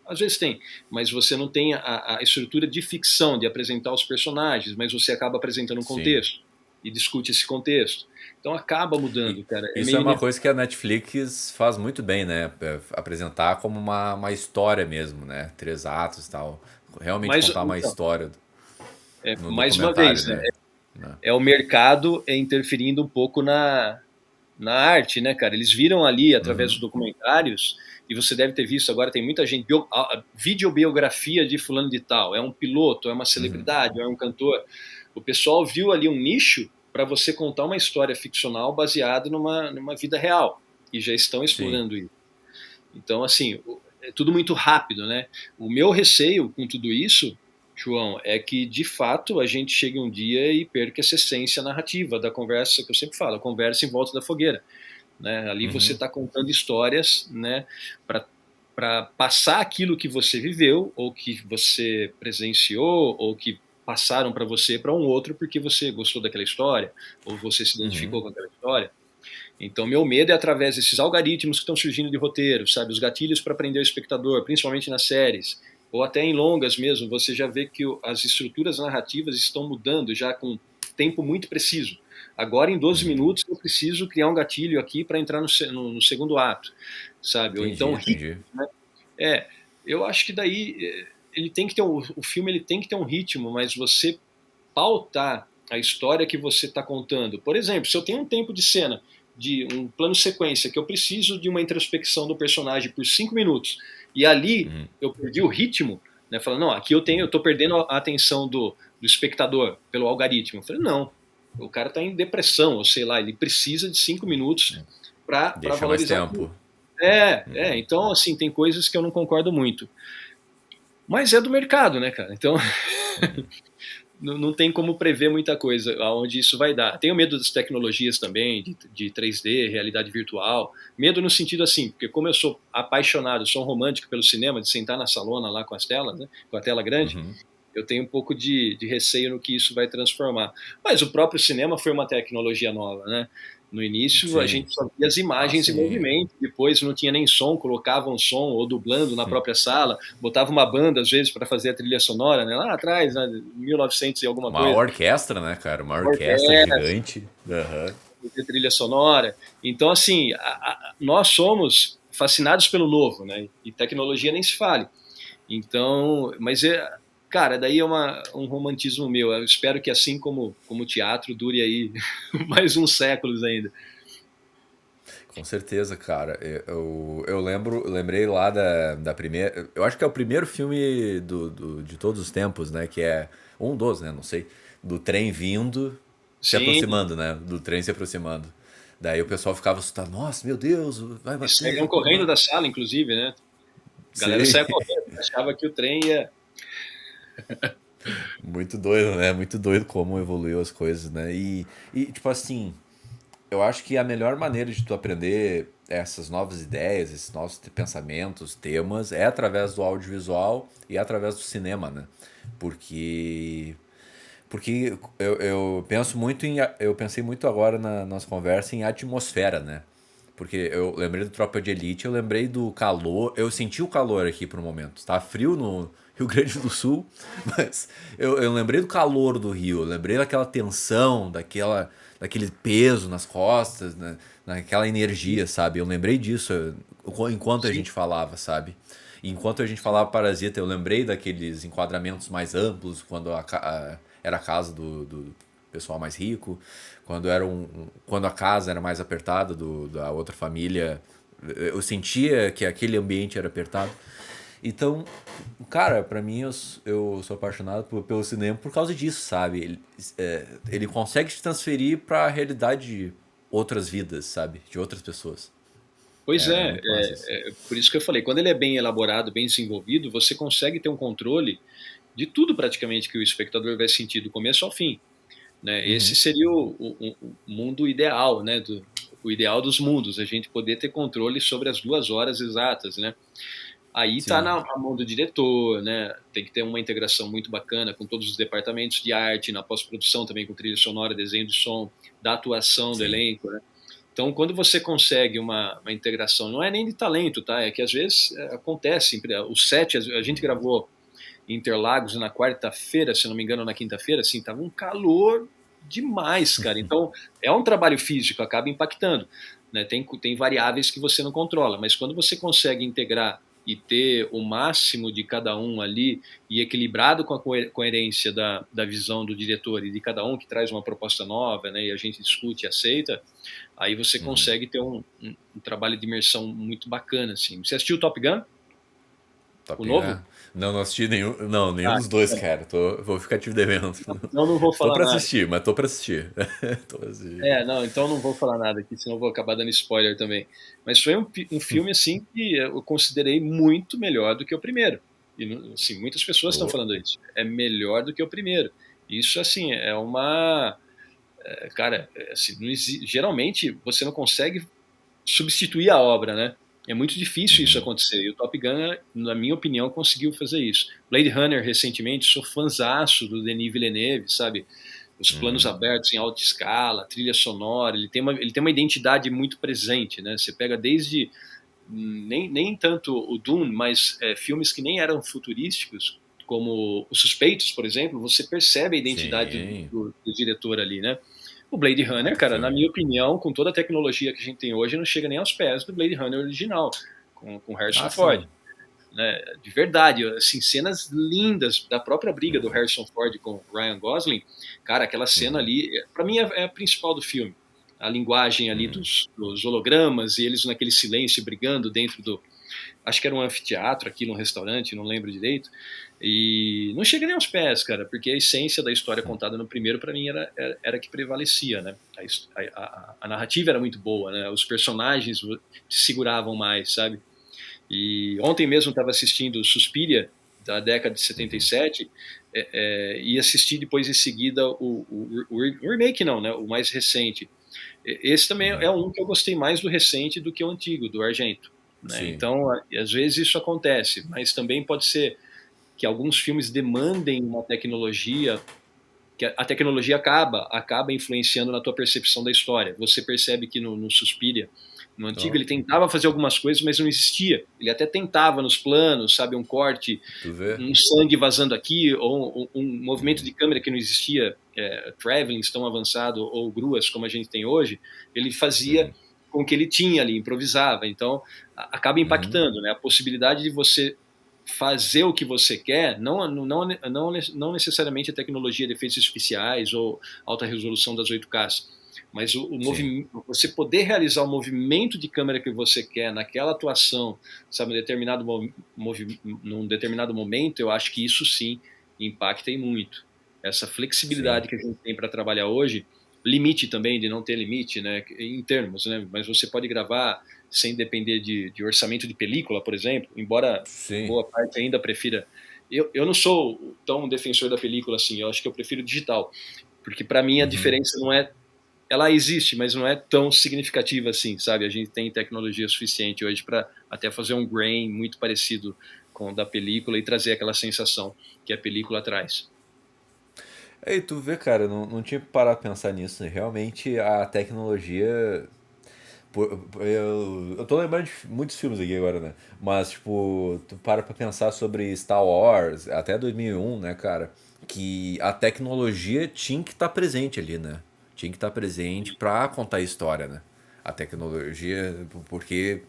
às vezes tem, mas você não tem a estrutura de ficção, de apresentar os personagens, mas você acaba apresentando um contexto. Sim. E discute esse contexto. Então acaba mudando, cara. Isso é uma coisa que a Netflix faz muito bem, né? Apresentar como uma história mesmo, né? 3 atos e tal. Realmente contar uma história no mais uma vez, né? É o mercado interferindo um pouco na arte, né, cara? Eles viram ali, através dos documentários, e você deve ter visto, agora tem muita gente, videobiografia de fulano de tal, é um piloto, é uma celebridade, é um cantor. O pessoal viu ali um nicho para você contar uma história ficcional baseada numa vida real, e já estão explorando isso. Então, assim, é tudo muito rápido, né? O meu receio com tudo isso, João, é que, de fato, a gente chegue um dia e perca essa essência narrativa da conversa, que eu sempre falo, a conversa em volta da fogueira. Né? Ali você está contando histórias, né, para passar aquilo que você viveu, ou que você presenciou, ou que passaram para você para um outro porque você gostou daquela história, ou você se identificou com aquela história. Então, meu medo é através desses algoritmos que estão surgindo de roteiro, sabe, os gatilhos para prender o espectador, principalmente nas séries, ou até em longas mesmo, você já vê que as estruturas narrativas estão mudando já com tempo muito preciso. Agora, em 12 minutos, eu preciso criar um gatilho aqui para entrar no segundo ato, sabe? Ou então, ritmo, né? Eu acho que daí ele tem que ter o filme ele tem que ter um ritmo, mas você pautar a história que você está contando. Por exemplo, se eu tenho um tempo de cena, de um plano sequência, que eu preciso de uma introspecção do personagem por 5 minutos, e ali eu perdi o ritmo, né? Falando, não, aqui eu estou perdendo a atenção do espectador pelo algoritmo. Eu falei, não, o cara está em depressão, ou sei lá, ele precisa de 5 minutos para valorizar mais tempo. Então, assim, tem coisas que eu não concordo muito. Mas é do mercado, né, cara? Então, não tem como prever muita coisa aonde isso vai dar. Tenho medo das tecnologias também, de 3D, realidade virtual. Medo no sentido assim, porque como eu sou apaixonado, sou um romântico pelo cinema, de sentar na salona lá com as telas, né, com a tela grande, eu tenho um pouco de receio no que isso vai transformar. Mas o próprio cinema foi uma tecnologia nova, né? No início, a gente só via as imagens em movimento, depois não tinha nem som, colocava um som ou dublando na própria sala, botava uma banda, às vezes, para fazer a trilha sonora, né? Lá atrás, né? 1900 e alguma coisa. Uma orquestra, né, cara? Uma orquestra gigante. Fazer trilha sonora. Então, assim, nós somos fascinados pelo novo, né? E tecnologia nem se fale. Então, mas cara, daí é um romantismo meu. Eu espero que, assim como o teatro, dure aí mais uns séculos ainda. Com certeza, cara. Eu lembrei lá da primeira... Eu acho que é o primeiro filme de todos os tempos, né? Que é um dos, né? Não sei. Do trem vindo, se aproximando, né? Do trem se aproximando. Daí o pessoal ficava assustado. Nossa, meu Deus, vai bater. Saíram correndo da sala, inclusive, né? A galera saia correndo. Achava que o trem ia... Muito doido, né? Muito doido como evoluiu as coisas, né? E tipo assim, eu acho que a melhor maneira de tu aprender essas novas ideias, esses novos pensamentos, temas, é através do audiovisual e através do cinema, né? Porque eu penso muito eu pensei muito agora na nossa conversa em atmosfera, né? Porque eu lembrei do Tropa de Elite, eu lembrei do calor, eu senti o calor aqui por um momento. Tá frio no Rio Grande do Sul, mas eu lembrei do calor do Rio, eu lembrei daquela tensão, daquele peso nas costas, né? Naquela energia, sabe? Eu lembrei disso enquanto a Sim. gente falava, sabe? E enquanto a gente falava Parasita, eu lembrei daqueles enquadramentos mais amplos, quando era a casa do pessoal mais rico, quando a casa era mais apertada da outra família, eu sentia que aquele ambiente era apertado. Então, cara, pra mim eu sou apaixonado pelo cinema por causa disso, sabe? Ele consegue te transferir pra realidade de outras vidas, sabe? De outras pessoas. Pois É é, muito massa isso. por isso que eu falei, quando ele é bem elaborado, bem desenvolvido, você consegue ter um controle de tudo praticamente que o espectador vai sentir do começo ao fim, né? Esse Uhum. seria o mundo ideal, né? O ideal dos mundos, a gente poder ter controle sobre as 2 horas exatas, né? Aí está Sim, na mão do diretor, né? Tem que ter uma integração muito bacana com todos os departamentos de arte, na pós-produção também com trilha sonora, desenho de som, da atuação do sim. elenco, né? Então, quando você consegue uma integração, não é nem de talento, tá? É que às vezes acontece. O set, a gente gravou em Interlagos na quarta-feira, se não me engano, na quinta-feira, assim, tava um calor demais, cara. Então, é um trabalho físico, acaba impactando, né? Tem variáveis que você não controla, mas quando você consegue integrar e ter o máximo de cada um ali e equilibrado com a coerência da visão do diretor e de cada um que traz uma proposta nova, né, e a gente discute e aceita, aí você Uhum. consegue ter um trabalho de imersão muito bacana, assim. Você assistiu o Top Gun? O Top Gun? novo? Não assisti nenhum. Não, nenhum Ah, dos dois, cara. Vou ficar te devendo. então não vou Tô falar pra nada. assistir, mas tô pra assistir. Tô pra assistir. Não, então não vou falar nada aqui, senão vou acabar dando spoiler também. Mas foi um filme, assim, que eu considerei muito melhor do que o primeiro. E, assim, muitas pessoas estão Oh. falando isso. É melhor do que o primeiro. Isso, assim, é uma... Cara, assim, geralmente você não consegue substituir a obra, né? É muito difícil isso Uhum. acontecer. E o Top Gun, na minha opinião, conseguiu fazer isso. Blade Runner, recentemente, sou fãzaço do Denis Villeneuve, sabe? Os planos Uhum. abertos em alta escala, trilha sonora, ele tem uma identidade muito presente, né? Você pega desde nem tanto o Dune, mas filmes que nem eram futurísticos, como Os Suspeitos, por exemplo, você percebe a identidade Sim. do diretor ali, né? O Blade Runner, Baita cara, na filme. minha opinião, com toda a tecnologia que a gente tem hoje, não chega nem aos pés do Blade Runner original, com Harrison Ah, Ford. sim. Né? De verdade, assim, cenas lindas da própria briga do Harrison Ford com Ryan Gosling. Cara, aquela cena Uhum. ali, para mim é a principal do filme. A linguagem ali Uhum. dos hologramas e eles naquele silêncio brigando dentro do, acho que era um anfiteatro aqui num restaurante, não lembro direito, e não chega nem aos pés, cara, porque a essência da história contada no primeiro, para mim, era que prevalecia, né? A narrativa era muito boa, né? Os personagens seguravam mais, sabe? E ontem mesmo estava assistindo Suspiria, da década de Uhum. 77, e assisti depois em seguida o remake, não, né? O mais recente. Esse também é Uhum. um que eu gostei mais do recente do que o antigo, do Argento. Né? Sim. Então, às vezes isso acontece, mas também pode ser que alguns filmes demandem uma tecnologia, que a tecnologia acaba influenciando na tua percepção da história. Você percebe que no Suspiria, no antigo, Ó, ele tentava fazer algumas coisas, mas não existia. Ele até tentava nos planos, sabe, um corte, tu vê? um sangue vazando aqui, ou um movimento Uhum. de câmera que não existia, travelings tão avançado, ou gruas como a gente tem hoje, ele fazia Uhum. com o que ele tinha ali, improvisava. Então, acaba Uhum. impactando, né? A possibilidade de você fazer o que você quer, não necessariamente a tecnologia de efeitos especiais ou alta resolução das 8Ks, mas o Sim. movimento, você poder realizar o movimento de câmera que você quer naquela atuação, sabe, num determinado momento, eu acho que isso sim impacta e muito. Essa Sim. flexibilidade que a gente tem para trabalhar hoje, limite também de não ter limite, né, em termos, né, mas você pode gravar sem depender de orçamento de película, por exemplo, embora Sim. boa parte ainda prefira. Eu não sou tão defensor da película assim, eu acho que eu prefiro digital, porque para mim a Uhum. diferença não é. Ela existe, mas não é tão significativa assim, sabe? A gente tem tecnologia suficiente hoje para até fazer um grain muito parecido com o da película e trazer aquela sensação que a película traz. Aí tu vê, cara, não tinha que parar pra pensar nisso, né? Realmente a tecnologia eu tô lembrando de muitos filmes aqui agora, né? Mas, tipo, tu para pra pensar sobre Star Wars, até 2001, né, cara? Que a tecnologia tinha que estar presente ali, né? Tinha que estar presente pra contar a história, né? A tecnologia, porque,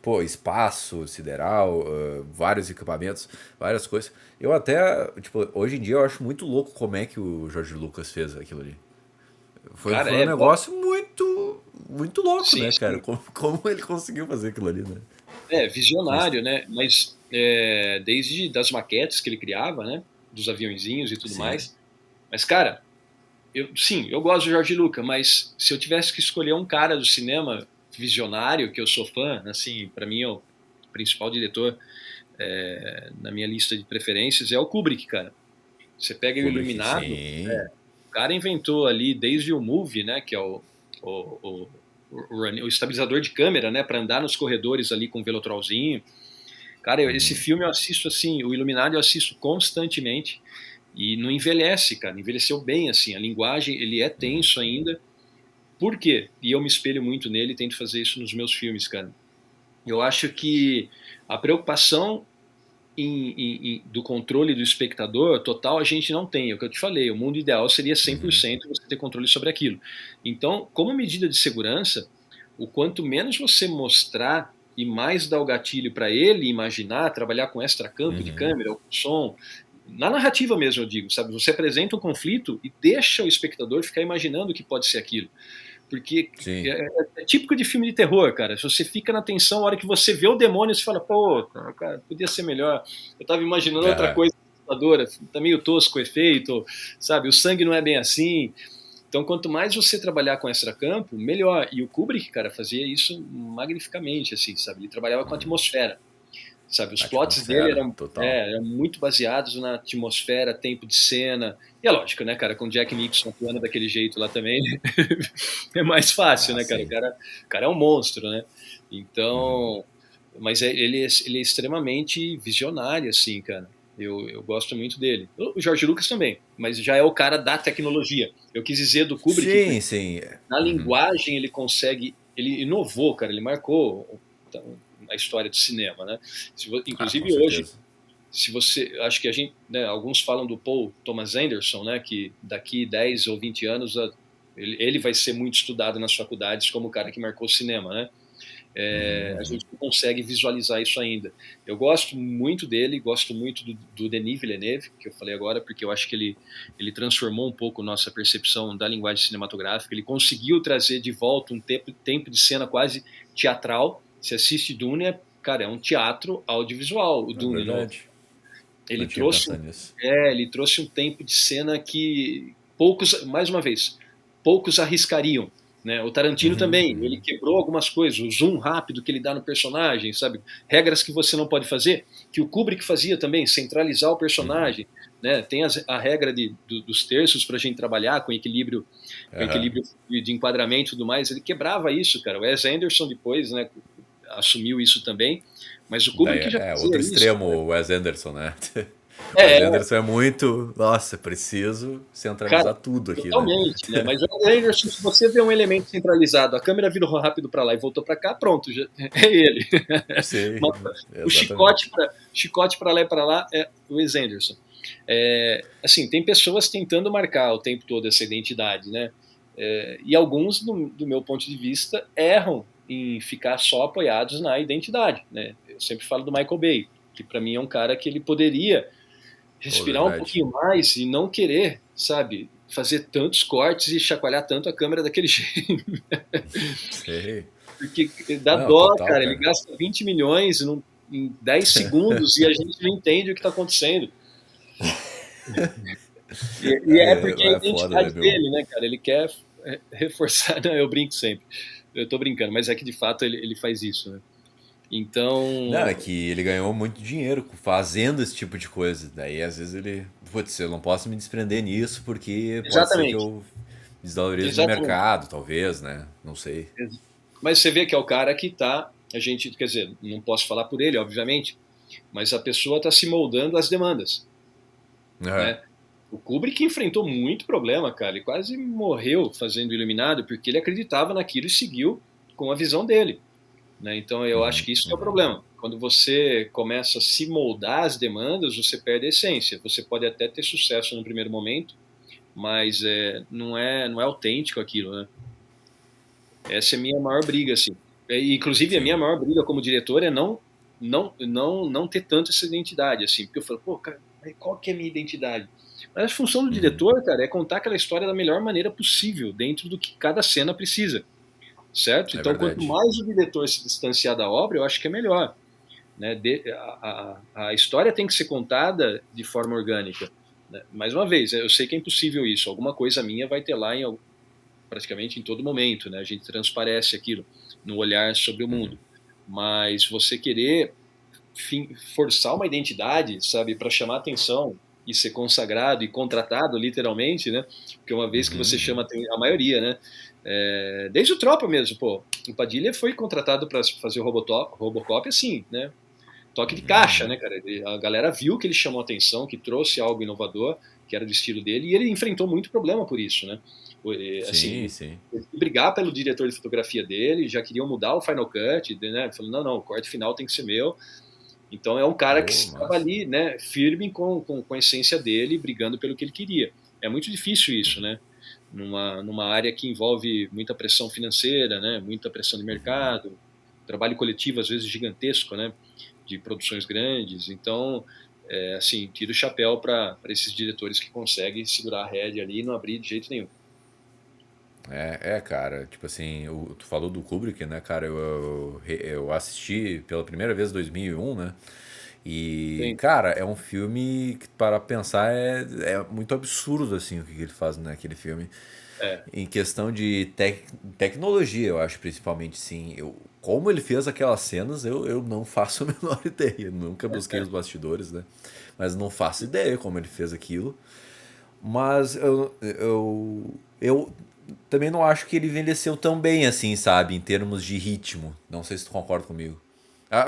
pô, espaço sideral, vários equipamentos, várias coisas. Eu até, tipo, hoje em dia eu acho muito louco como é que o George Lucas fez aquilo ali. Cara, Foi um negócio muito louco, sim, né, cara? sim. Como ele conseguiu fazer aquilo ali, né? Mas, Visionário, né? Mas desde das maquetes que ele criava, né? Dos aviãozinhos e tudo sim. mais. Mas, cara, sim, eu gosto do Jorge Lucas, mas se eu tivesse que escolher um cara do cinema visionário, que eu sou fã, assim, para mim é o principal diretor na minha lista de preferências, é o Kubrick, cara. Você pega o Kubrick, Iluminado, sim. o cara inventou ali desde o Movie, né, que é o, o estabilizador de câmera, né, para andar nos corredores ali com o velotrolzinho. Cara, esse Uhum. filme eu assisto assim, o Iluminado eu assisto constantemente e não envelhece, cara, envelheceu bem assim, a linguagem, ele é tenso ainda. Por quê? E eu me espelho muito nele e tento fazer isso nos meus filmes, cara. Eu acho que a preocupação do controle do espectador total a gente não tem, é o que eu te falei, o mundo ideal seria Uhum. 100% você ter controle sobre aquilo. Então, como medida de segurança, o quanto menos você mostrar e mais dar o gatilho para ele imaginar, trabalhar com extra-campo de Uhum. câmera, ou com som, na narrativa mesmo eu digo, sabe? Você apresenta um conflito e deixa o espectador ficar imaginando o que pode ser aquilo. Porque Sim. é típico de filme de terror, cara. Se você fica na tensão, a hora que você vê o demônio, você fala, pô, cara, podia ser melhor. Eu tava imaginando outra Aham. coisa assustadora, tá meio tosco o efeito, sabe? O sangue não é bem assim. Então, quanto mais você trabalhar com extracampo, melhor. E o Kubrick, cara, fazia isso magnificamente, assim, sabe? Ele trabalhava com a atmosfera. Sabe, os plots dele Atmosfera, total. eram muito baseados na atmosfera, tempo de cena. E é lógico, né, cara, com Jack Nixon atuando daquele jeito lá também, é mais fácil, Ah, né, cara? sim. O cara é um monstro, né? Uhum. Então, mas ele é extremamente visionário, assim, cara. Eu gosto muito dele. O George Lucas também, mas já é o cara da tecnologia. Eu quis dizer do Kubrick porque Sim, sim. na Uhum. linguagem ele consegue, ele inovou, cara, ele marcou a história do cinema, né? Ah, com Inclusive hoje, certeza. se você, acho que a gente, né, alguns falam do Paul Thomas Anderson, né, que daqui 10 ou 20 anos ele vai ser muito estudado nas faculdades como o cara que marcou o cinema, né? Uhum, A uhum. gente não consegue visualizar isso ainda. Eu gosto muito dele, gosto muito do Denis Villeneuve, que eu falei agora, porque eu acho que ele transformou um pouco nossa percepção da linguagem cinematográfica. Ele conseguiu trazer de volta um tempo de cena quase teatral. Se assiste Dune, cara, é um teatro audiovisual, o É Dune novo. verdade. Ele Não tinha trouxe, pensado nisso. ele trouxe um tempo de cena que poucos, mais uma vez, poucos arriscariam. Né? O Tarantino Uhum, também, ele uhum. quebrou algumas coisas, o zoom rápido que ele dá no personagem, sabe? Regras que você não pode fazer, que o Kubrick fazia também, centralizar o Uhum. personagem. Né? Tem a regra dos terços para a gente trabalhar com Aham. equilíbrio de enquadramento e tudo mais. Ele quebrava isso, cara. O Wes Anderson depois, né, assumiu isso também, mas o Daí Kubrick já é fazia outro isso. extremo, o Wes Anderson, né? O Wes É, Anderson é muito. Nossa, preciso cara, centralizar tudo aqui, né? totalmente, né? Mas o Anderson, se você vê um elemento centralizado, a câmera virou rápido para lá e voltou para cá, pronto, já, é ele. Sim, Mas o exatamente. chicote para lá e para lá é o Wes Anderson. Assim, tem pessoas tentando marcar o tempo todo essa identidade, né? E alguns, do meu ponto de vista, erram em ficar só apoiados na identidade, né? Eu sempre falo do Michael Bay, que para mim é um cara que ele poderia Pô, respirar um verdade. pouquinho mais e não querer, sabe, fazer tantos cortes e chacoalhar tanto a câmera daquele jeito. Sei. Porque dá Não, dó, total, cara. Ele cara. gasta 20 milhões em 10 segundos e a gente não entende o que está acontecendo. E é porque é a É foda, né, identidade meu? dele, né, cara? Ele quer reforçar. Não, eu brinco sempre. Eu tô brincando, mas é que de fato ele faz isso, né? Não, é Então, que ele ganhou muito dinheiro fazendo esse tipo de coisa. Daí, às vezes, ele. Putz, eu não posso me desprender nisso porque pode ser que exatamente, eu desvalorize no exatamente. mercado, talvez, né? Não sei. Mas você vê que é o cara que tá, a gente, quer dizer, não posso falar por ele, obviamente, mas a pessoa está se moldando às demandas, É. né? O Kubrick enfrentou muito problema, cara. Ele quase morreu fazendo Iluminado porque ele acreditava naquilo e seguiu com a visão dele, né? Então eu acho que isso é o problema. Quando você começa a se moldar às demandas, você perde a essência. Você pode até ter sucesso no primeiro momento, mas não é autêntico aquilo, né? Essa é a minha maior briga, assim. Inclusive, a minha maior briga como diretor é não ter tanto essa identidade, assim. Porque eu falo, pô, cara, qual que é a minha identidade? Mas a função do diretor, cara, é contar aquela história da melhor maneira possível, dentro do que cada cena precisa, certo? Então, quanto mais o diretor se distanciar da obra, eu acho que é melhor, né? A história tem que ser contada de forma orgânica, né? Mais uma vez, eu sei que é impossível isso. Alguma coisa minha vai ter lá praticamente em todo momento, né? A gente transparece aquilo no olhar sobre o mundo. Mas você querer forçar uma identidade, sabe, para chamar atenção e ser consagrado e contratado, literalmente, né? Porque uma vez que você chama a maioria, né? Desde o Tropa mesmo, pô. O Padilha foi contratado para fazer o Robocop assim, né? Toque de caixa, né, cara? A galera viu que ele chamou atenção, que trouxe algo inovador, que era do estilo dele, e ele enfrentou muito problema por isso, né? Assim, sim. brigar pelo diretor de fotografia dele, já queriam mudar o Final Cut, né? Falando, não, o corte final tem que ser meu. Então é um cara que estava ali, né, firme com a essência dele, brigando pelo que ele queria. É muito difícil isso, né? Numa área que envolve muita pressão financeira, né? Muita pressão de mercado, trabalho coletivo às vezes gigantesco, né? De produções grandes. Então, assim, tiro o chapéu para esses diretores que conseguem segurar a rédea ali e não abrir de jeito nenhum. Cara, tipo assim, tu falou do Kubrick, né, cara, eu assisti pela primeira vez em 2001, né, e, Sim. cara, é um filme que, para pensar, é muito absurdo, assim, o que ele faz naquele filme. Em questão de tecnologia, eu acho, principalmente, sim. Como ele fez aquelas cenas, eu não faço a menor ideia. Nunca busquei os bastidores, né, mas não faço ideia como ele fez aquilo. Mas eu também não acho que ele envelheceu tão bem assim, sabe? Em termos de ritmo. Não sei se tu concorda comigo.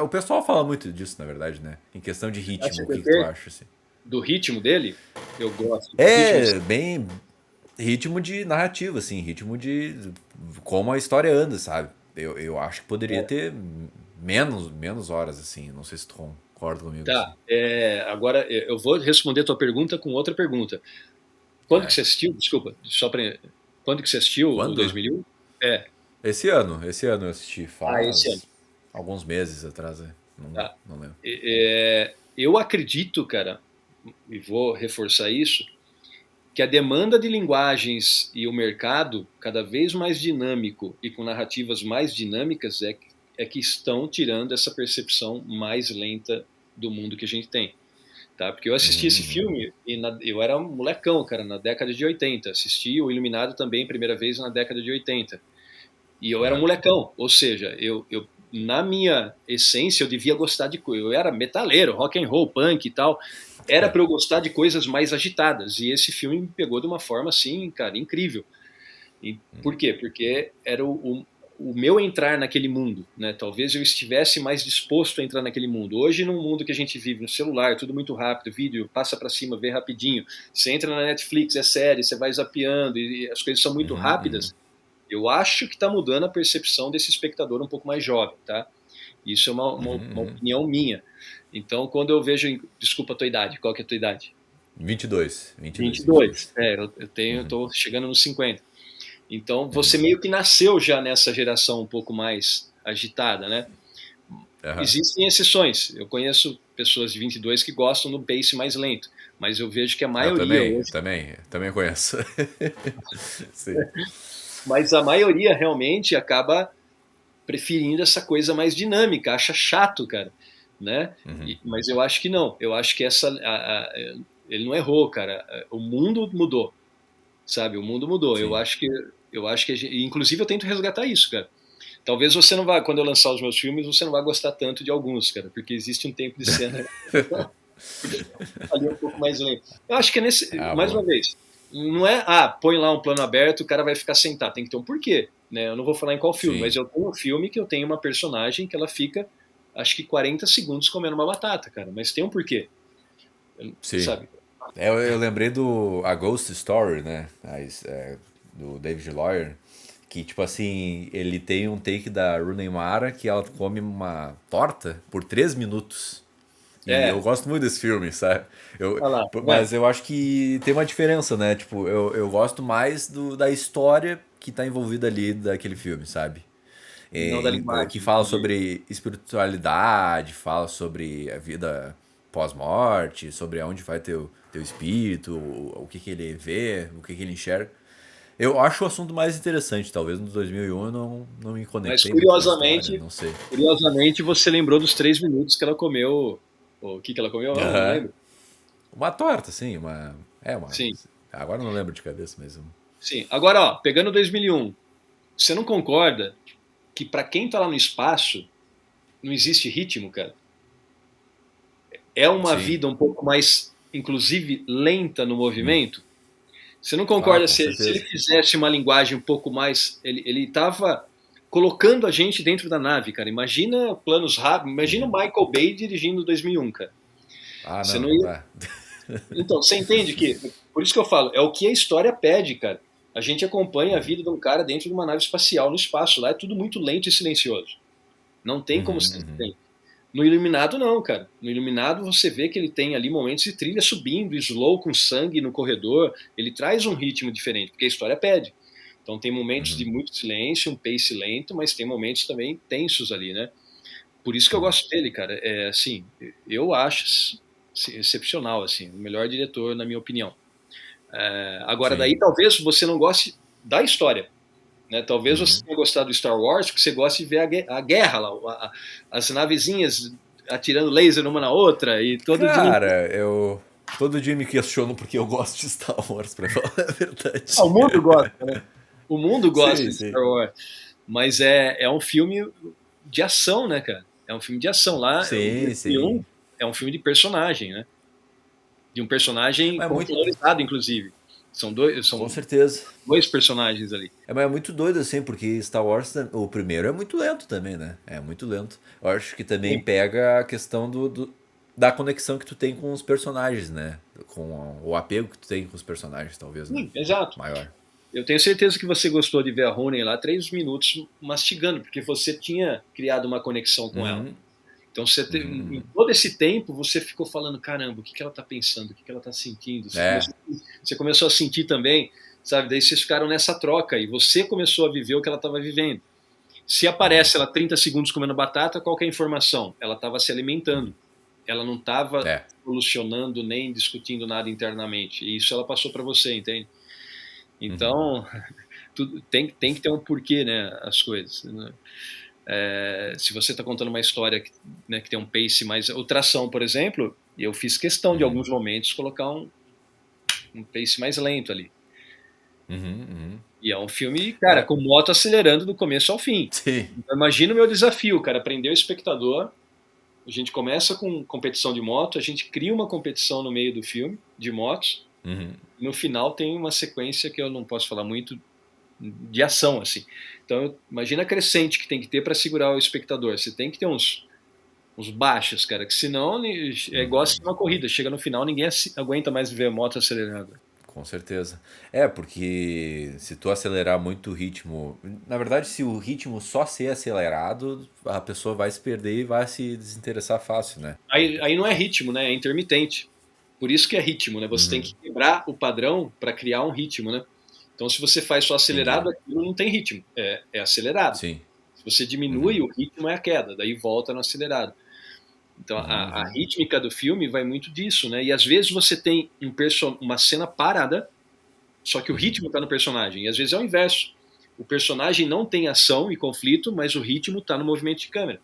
O pessoal fala muito disso, na verdade, né? Em questão de ritmo, o que tu acha, assim? Do ritmo dele, eu gosto. Bem ritmo de narrativa, assim. Ritmo de como a história anda, sabe? Eu acho que poderia ter menos horas, assim. Não sei se tu concorda comigo, assim. Tá. Agora eu vou responder a tua pergunta com outra pergunta. Quando que Vai. você assistiu? Desculpa, quando que você assistiu o Quando? 2001? Esse ano eu assisti, Esse ano. faz alguns meses atrás, né? Tá. Não lembro. Eu acredito, cara, e vou reforçar isso, que a demanda de linguagens e o mercado cada vez mais dinâmico e com narrativas mais dinâmicas é que estão tirando essa percepção mais lenta do mundo que a gente tem. Tá? Porque eu assisti esse filme e eu era um molecão, cara, na década de 80. Assisti o Iluminado também, primeira vez na década de 80. E eu era um molecão, ou seja, eu na minha essência eu devia gostar de coisa. Eu era metaleiro, rock and roll, punk e tal. Era para eu gostar de coisas mais agitadas. E esse filme me pegou de uma forma assim, cara, incrível. E por quê? Porque era o meu entrar naquele mundo, né? Talvez eu estivesse mais disposto a entrar naquele mundo. Hoje, num mundo que a gente vive no celular, tudo muito rápido, vídeo passa para cima, vê rapidinho. Você entra na Netflix, é série, você vai zapeando e as coisas são muito rápidas. Eu acho que está mudando a percepção desse espectador um pouco mais jovem, tá? Isso é uma opinião minha. Então, quando eu vejo... Desculpa a tua idade. Qual que é a tua idade? 22. 22. Eu tô chegando nos 50. Então, você meio que nasceu já nessa geração um pouco mais agitada, né? Existem exceções. Eu conheço pessoas de 22 que gostam do pace mais lento, mas eu vejo que a maioria... Eu também conheço. Sim. Mas a maioria realmente acaba preferindo essa coisa mais dinâmica, acha chato, cara, né? Mas eu acho que não. Eu acho que ele não errou, cara. O mundo mudou, sabe? O mundo mudou. Sim. Eu acho que inclusive eu tento resgatar isso, cara. Talvez você não vá, quando eu lançar os meus filmes, você não vai gostar tanto de alguns, cara, porque existe um tempo de cena ali um pouco mais lento. Eu acho que é mais uma vez, não é, põe lá um plano aberto, o cara vai ficar sentado. Tem que ter um porquê, né? Eu não vou falar em qual filme, mas eu tenho um filme que eu tenho uma personagem que ela fica, acho que 40 segundos comendo uma batata, cara. Mas tem um porquê. Sim. Sabe? Eu lembrei do A Ghost Story, né? Do David Loyer, Que, tipo assim, ele tem um take da Rooney Mara que ela come uma torta por 3 minutos. E eu É, gosto muito desse filme, sabe? olha lá, tá vendo? Mas eu acho que tem uma diferença, né? Tipo, eu gosto mais da história que tá envolvida ali daquele filme, sabe? E não da Que linguagem, fala entendi. sobre espiritualidade, fala sobre a vida pós-morte, sobre aonde vai teu espírito, o que ele vê, o que ele enxerga. Eu acho o assunto mais interessante, talvez no 2001 eu não me Mas conectei muito com a história, curiosamente, não sei. curiosamente você lembrou dos 3 minutos que ela comeu. O que ela comeu? Não Aham. lembro. Uma torta, sim, uma. É uma. Sim, Agora eu não lembro de cabeça mesmo. sim. Agora, ó, pegando 2001, você não concorda que para quem tá lá no espaço não existe ritmo, cara? É uma Sim. vida um pouco mais, inclusive, lenta no Hum. movimento? Você não Ah, concorda com se ele certeza. fizesse uma linguagem um pouco mais. Ele estava colocando a gente dentro da nave, cara. Imagina planos rápidos. Imagina o Uhum. Michael Bay dirigindo 2001, cara. Ah, Você não, não não ia. dá. Então, você entende que. Por isso que eu falo, é o que a história pede, cara. A gente acompanha a vida de um cara dentro de uma nave espacial no espaço. Lá é tudo muito lento e silencioso. Não tem como Uhum, ser uhum. diferente. No Iluminado, não, cara. No Iluminado, você vê que ele tem ali momentos de trilha subindo, slow com sangue no corredor. Ele traz um ritmo diferente, porque a história pede. Então, tem momentos de Uhum. muito silêncio, um pace lento, mas tem momentos também tensos ali, né? Por isso que eu Uhum. gosto dele, cara. É assim, eu acho excepcional, assim, o melhor diretor, na minha opinião. Agora, Sim. daí talvez você não goste da história. Né? Talvez você Uhum. tenha gostado do Star Wars porque você gosta de ver a guerra lá, as navezinhas atirando laser uma na outra e todo dia. Cara, eu. Todo dia me questiono porque eu gosto de Star Wars, pra falar a Ah, verdade. o mundo gosta, né? O mundo gosta Sim, de sim. Star Wars. Mas é um filme de ação, né, cara? É um filme de ação. Lá, o Sim, 2001 sim. é um filme de personagem, né? De um personagem Mas é muito. popularizado, inclusive. Com São certeza. dois personagens ali. Mas é muito doido assim, porque Star Wars, o primeiro é muito lento também, né? É muito lento. Eu acho que também Sim, pega a questão da conexão que tu tem com os personagens, né? Com o apego que tu tem com os personagens, talvez, né? sim, exato. Maior. Eu tenho certeza que você gostou de ver a Rooney lá 3 minutos mastigando, porque você tinha criado uma conexão com ela. Uhum, Então, uhum, em uhum. todo esse tempo, você ficou falando: caramba, o que ela está pensando, o que ela está sentindo. É. Você começou a sentir também, sabe? Daí vocês ficaram nessa troca e você começou a viver o que ela estava vivendo. Se Uhum, aparece ela 30 segundos comendo batata, qual que é a informação? Ela estava se alimentando. Ela não estava é. solucionando nem discutindo nada internamente. E isso ela passou para você, entende? Uhum, Então, tudo, tem que ter um porquê, né? As coisas. Né? Se você está contando uma história que, né, que tem um pace mais. O Tração, por exemplo, eu fiz questão de uhum, alguns momentos colocar um pace mais lento ali. uhum, uhum. E é um filme, cara, É. com moto acelerando do começo ao fim. Sim. Então, imagina o meu desafio, cara, prender o espectador. A gente começa com competição de moto, a gente cria uma competição no meio do filme de motos. Uhum, E no final tem uma sequência que eu não posso falar muito de ação, assim. Então, imagina a crescente que tem que ter para segurar o espectador. Você tem que ter uns baixos, cara, que senão é igual uhum. assim uma corrida. Chega no final, ninguém aguenta mais ver a moto acelerando. Com certeza. É, porque se tu acelerar muito o ritmo. Na verdade, se o ritmo só ser acelerado, a pessoa vai se perder e vai se desinteressar fácil, né? Aí não é ritmo, né? É intermitente. Por isso que é ritmo, né? Você tem Uhum, que quebrar o padrão para criar um ritmo, né? Então, se você faz só entendi. acelerado, aquilo não tem ritmo. É acelerado. Sim. Se você diminui, Uhum, o ritmo é a queda. Daí volta no acelerado. Então, uhum, a uhum, rítmica do filme vai muito disso, né? E às vezes você tem uma cena parada, só que o uhum, ritmo está no personagem. E às vezes é o inverso. O personagem não tem ação e conflito, mas o ritmo está no movimento de câmera.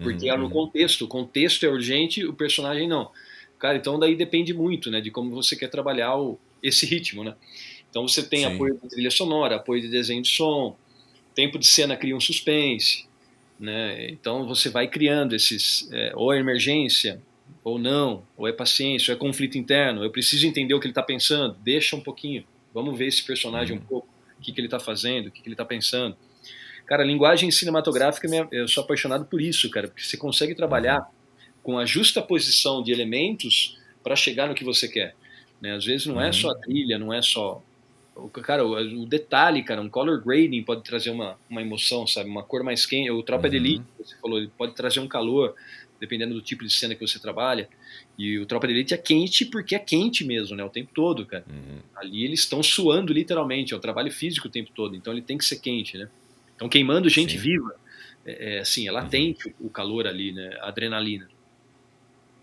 Porque uhum, é no uhum. contexto. O contexto é urgente, o personagem não. Cara, então daí depende muito, né, de como você quer trabalhar esse ritmo, né? Então você tem Sim. apoio de trilha sonora, apoio de desenho de som, tempo de cena cria um suspense, né? Então você vai criando esses, ou é emergência, ou não, ou é paciência, ou é conflito interno. Eu preciso entender o que ele está pensando, deixa um pouquinho, vamos ver esse personagem um Uhum, pouco, o que ele está fazendo, o que ele está pensando. Cara, a linguagem cinematográfica, eu sou apaixonado por isso, cara, porque você consegue uhum, trabalhar com a justa posição de elementos para chegar no que você quer. Né? Às vezes não é só uhum, a trilha, não é só. Cara, o detalhe, cara, um color grading pode trazer uma emoção, sabe? Uma cor mais quente. O Tropa de Elite, você falou, ele pode trazer um calor, dependendo do tipo de cena que você trabalha. E o Tropa de Elite é quente porque é quente mesmo, né? O tempo todo, cara. Ali eles estão suando literalmente, é um trabalho físico o tempo todo, então ele tem que ser quente, né? Então queimando gente viva, assim, é latente o calor ali, né? A adrenalina.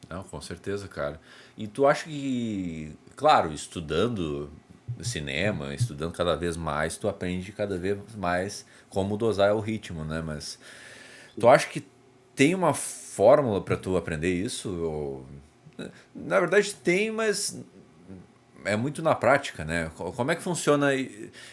Não, com certeza, cara. E tu acha que, claro, estudando cinema, estudando cada vez mais, tu aprende cada vez mais como dosar o ritmo, né? Mas tu acha que tem uma fórmula para tu aprender isso? Ou... Na verdade tem, mas é muito na prática, né? Como é que funciona?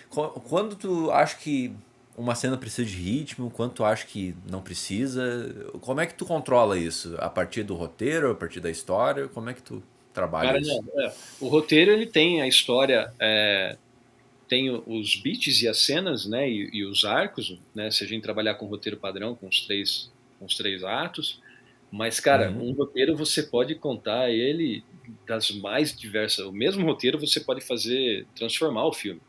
Quando tu acha que uma cena precisa de ritmo, quando tu acha que não precisa, como é que tu controla isso? A partir do roteiro, a partir da história? Como é que tu trabalha Cara, isso? não, o roteiro ele tem a história, tem os beats e as cenas, né, e os arcos, né, se a gente trabalhar com roteiro padrão, com os três atos, mas, cara, um roteiro você pode contar ele das mais diversas, o mesmo roteiro você pode fazer, transformar o filme,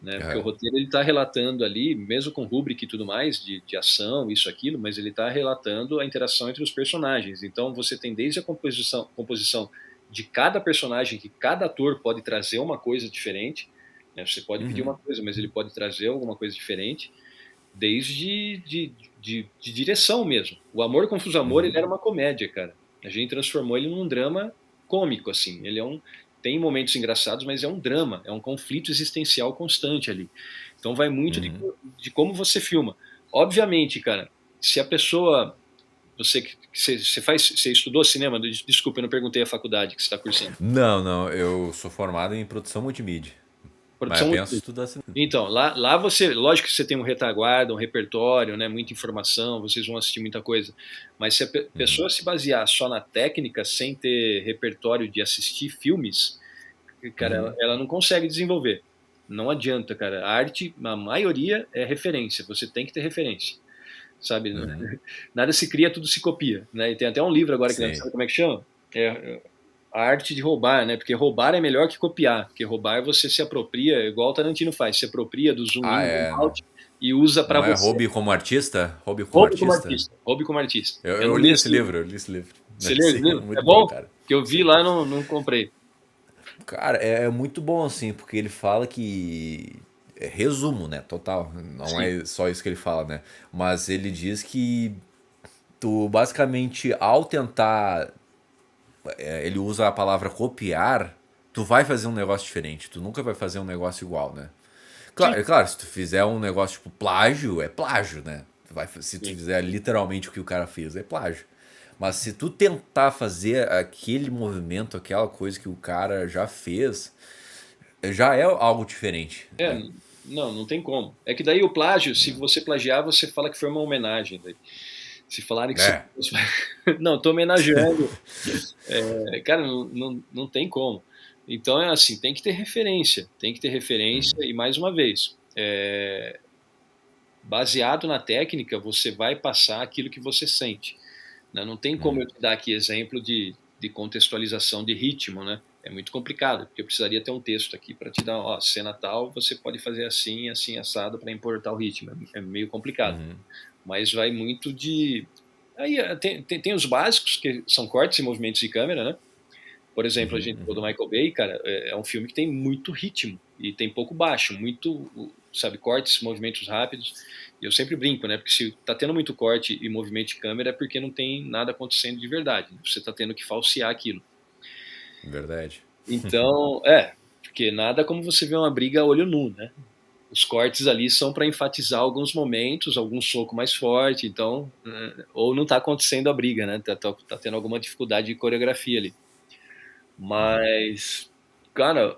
né, porque o roteiro ele está relatando ali, mesmo com rúbrica e tudo mais, de ação, isso, aquilo, mas ele está relatando a interação entre os personagens, então você tem desde a composição de cada personagem, que cada ator pode trazer uma coisa diferente, né, você pode pedir uma coisa, mas ele pode trazer alguma coisa diferente, desde de direção mesmo. O Amor Confuso Amor, ele era uma comédia, cara. A gente transformou ele num drama cômico, assim. Ele tem momentos engraçados, mas é um drama, é um conflito existencial constante ali. Então vai muito de como você filma. Obviamente, cara, se a pessoa você estudou cinema? Desculpa, eu não perguntei a faculdade que você está cursando. Não, não, eu sou formado em produção multimídia. Mas eu Produção penso estudar cinema. Então, lá você, lógico que você tem um retaguarda, um repertório, né, muita informação, vocês vão assistir muita coisa, mas se a pessoa se basear só na técnica, sem ter repertório de assistir filmes, cara, ela não consegue desenvolver. Não adianta, cara. A arte, a maioria é referência, você tem que ter referência, sabe? Nada se cria, tudo se copia, né? E tem até um livro agora que sabe como é que chama? A arte de roubar, né? Porque roubar é melhor que copiar. Porque roubar você se apropria, igual o Tarantino faz, se apropria do zoom in, zoom out e usa para você. Não é você. hobby como artista? Hobby como Hobby artista? como artista. Hobby como artista. Eu li esse livro, eu li esse livro. Você leu esse livro? Muito É bom? cara. Que eu vi lá, não comprei. Cara, é muito bom assim, porque ele fala que. É resumo, né? Total. Não é só isso que ele fala, né? Mas ele diz que tu basicamente, ao tentar. Ele usa a palavra copiar, tu vai fazer um negócio diferente. Tu nunca vai fazer um negócio igual, né? Claro, é claro, se tu fizer um negócio tipo plágio, é plágio, né? Se tu fizer literalmente o que o cara fez, é plágio. Mas se tu tentar fazer aquele movimento, aquela coisa que o cara já fez, já é algo diferente. Né? Não tem como. É que daí o plágio, se você plagiar, você fala que foi uma homenagem. Daí. Se falarem que você... Não, tô homenageando. Cara, não tem como. Então é assim, tem que ter referência. Tem que ter referência e, mais uma vez, baseado na técnica, você vai passar aquilo que você sente. Né? Não tem como eu te dar aqui exemplo de contextualização de ritmo, né? É muito complicado, porque eu precisaria ter um texto aqui para te dar, ó, cena tal, você pode fazer assim, assim, assado para importar o ritmo. É meio complicado. Mas vai muito de... Aí tem os básicos, que são cortes e movimentos de câmera, né? Por exemplo, a gente falou do Michael Bay, cara, é um filme que tem muito ritmo e tem pouco baixo, muito, sabe, cortes, movimentos rápidos. E eu sempre brinco, né? Porque se tá tendo muito corte e movimento de câmera é porque não tem nada acontecendo de verdade. Você tá tendo que falsear aquilo. Verdade. Então, porque nada como você ver uma briga a olho nu, né? Os cortes ali são para enfatizar alguns momentos, algum soco mais forte, então, ou não tá acontecendo a briga, né? Tá tendo alguma dificuldade de coreografia ali. Mas, cara,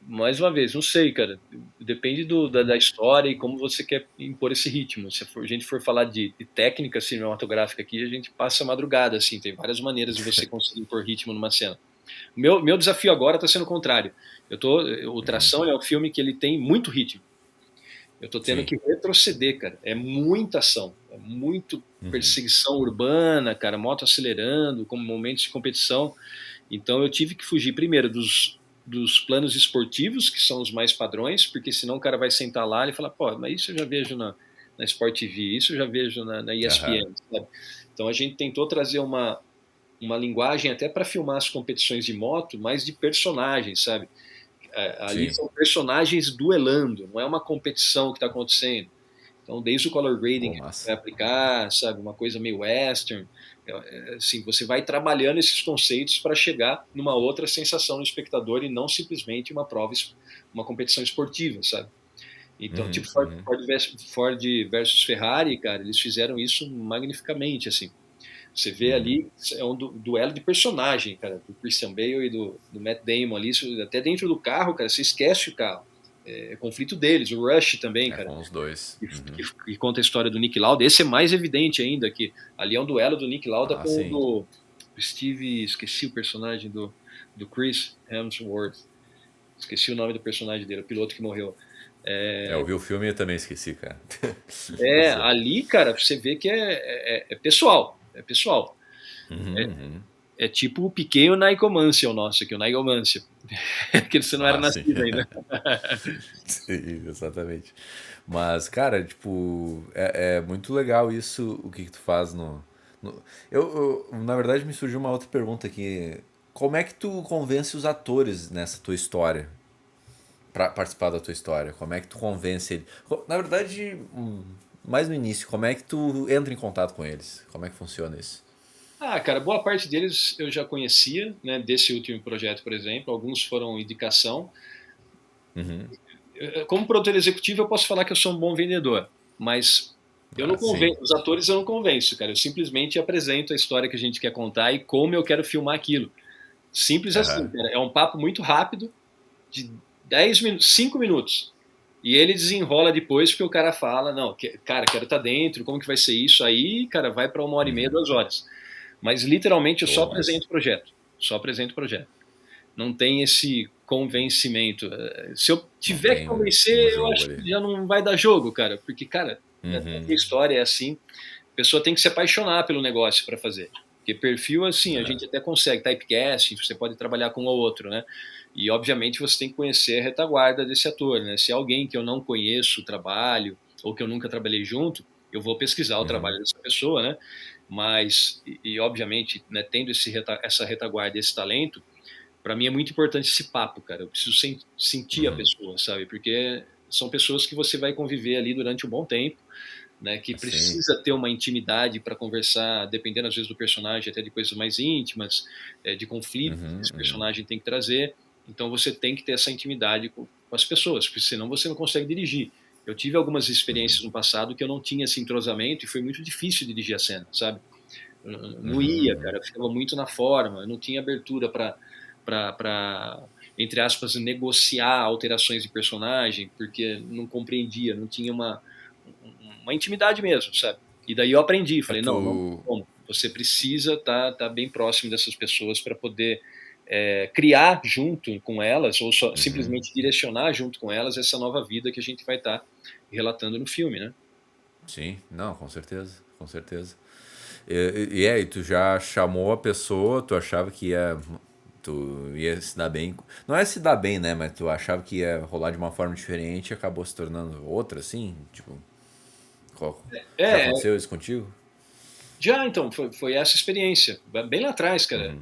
mais uma vez, não sei, cara. Depende da história e como você quer impor esse ritmo. Se a gente for falar de técnica cinematográfica aqui, a gente passa a madrugada, assim. Tem várias maneiras de você conseguir impor ritmo numa cena. Meu desafio agora está sendo o contrário. O Tração é um filme que ele tem muito ritmo. Eu tô tendo que retroceder, cara. É muita ação, é muito perseguição urbana, cara, moto acelerando, como momentos de competição. Então eu tive que fugir primeiro dos planos esportivos, que são os mais padrões, porque senão o cara vai sentar lá e falar, pô, mas isso eu já vejo na Sport TV, isso eu já vejo na ESPN, sabe? Então a gente tentou trazer uma linguagem até para filmar as competições de moto, mais de personagens, sabe? Ali Sim. são personagens duelando, não é uma competição que está acontecendo. Então, desde o color grading que você vai aplicar, sabe, uma coisa meio western, assim, você vai trabalhando esses conceitos para chegar numa outra sensação no espectador e não simplesmente uma prova, uma competição esportiva, sabe? Então, tipo Ford versus Ferrari, cara, eles fizeram isso magnificamente, assim. Você vê ali, é um duelo de personagem, cara, do Christian Bale e do Matt Damon ali, até dentro do carro, cara, você esquece o carro. É conflito deles, o Rush também, cara. Com os dois. Que conta a história do Nick Lauda. Esse é mais evidente ainda, que ali é um duelo do Nick Lauda com o do Steve, esqueci o personagem do Chris Hemsworth. Esqueci o nome do personagem dele, o piloto que morreu. Eu vi o filme e eu também esqueci, cara. Ali, cara, você vê que é pessoal. É pessoal. É tipo o Piquet e o Nicomancia, o nosso aqui, o Nicomancia. Que você não era nascido ainda. Sim, exatamente. Mas, cara, tipo, é muito legal isso, o que tu faz Eu, na verdade, me surgiu uma outra pergunta aqui. Como é que tu convence os atores nessa tua história? Pra participar da tua história? Como é que tu convence ele? Na verdade, mais no início, como é que tu entra em contato com eles? Como é que funciona isso? Cara, boa parte deles eu já conhecia, né, desse último projeto, por exemplo. Alguns foram indicação. Como produtor executivo, eu posso falar que eu sou um bom vendedor, mas eu não convenço, os atores eu não convenço, cara. Eu simplesmente apresento a história que a gente quer contar e como eu quero filmar aquilo. Simples assim, cara. É um papo muito rápido, de 10 minutos, 5 minutos. E ele desenrola depois porque o cara fala, não, cara, quero estar dentro, como que vai ser isso? Aí, cara, vai para 1h30, 2 horas. Mas literalmente eu só apresento o projeto. Só apresento o projeto. Não tem esse convencimento. Se eu tiver que convencer, eu acho que já não vai dar jogo, cara. Porque, cara, a história é assim. A pessoa tem que se apaixonar pelo negócio para fazer. Porque perfil, assim, a gente até consegue. Typecast, você pode trabalhar com um ou outro, né? E, obviamente, você tem que conhecer a retaguarda desse ator, né? Se é alguém que eu não conheço o trabalho, ou que eu nunca trabalhei junto, eu vou pesquisar o trabalho dessa pessoa, né? Mas, obviamente, né, tendo essa retaguarda, esse talento, para mim é muito importante esse papo, cara. Eu preciso sentir a pessoa, sabe? Porque são pessoas que você vai conviver ali durante um bom tempo, né? Que precisa ter uma intimidade para conversar, dependendo às vezes do personagem, até de coisas mais íntimas, de conflito que esse personagem tem que trazer. Então você tem que ter essa intimidade com as pessoas, porque senão você não consegue dirigir. Eu tive algumas experiências no passado que eu não tinha esse entrosamento e foi muito difícil dirigir a cena, sabe? Não ia, cara, eu ficava muito na forma, eu não tinha abertura para, entre aspas, negociar alterações de personagem, porque não compreendia, não tinha uma intimidade mesmo, sabe? E daí eu aprendi, falei, não como. Você precisa tá bem próximo dessas pessoas para poder criar junto com elas, ou só simplesmente direcionar junto com elas essa nova vida que a gente vai estar relatando no filme, né? Sim, não, com certeza, com certeza. E tu já chamou a pessoa, tu achava que tu ia se dar bem. Não é se dar bem, né? Mas tu achava que ia rolar de uma forma diferente e acabou se tornando outra, assim? Tipo, já aconteceu isso contigo? Já, então, foi essa experiência. Bem lá atrás, cara.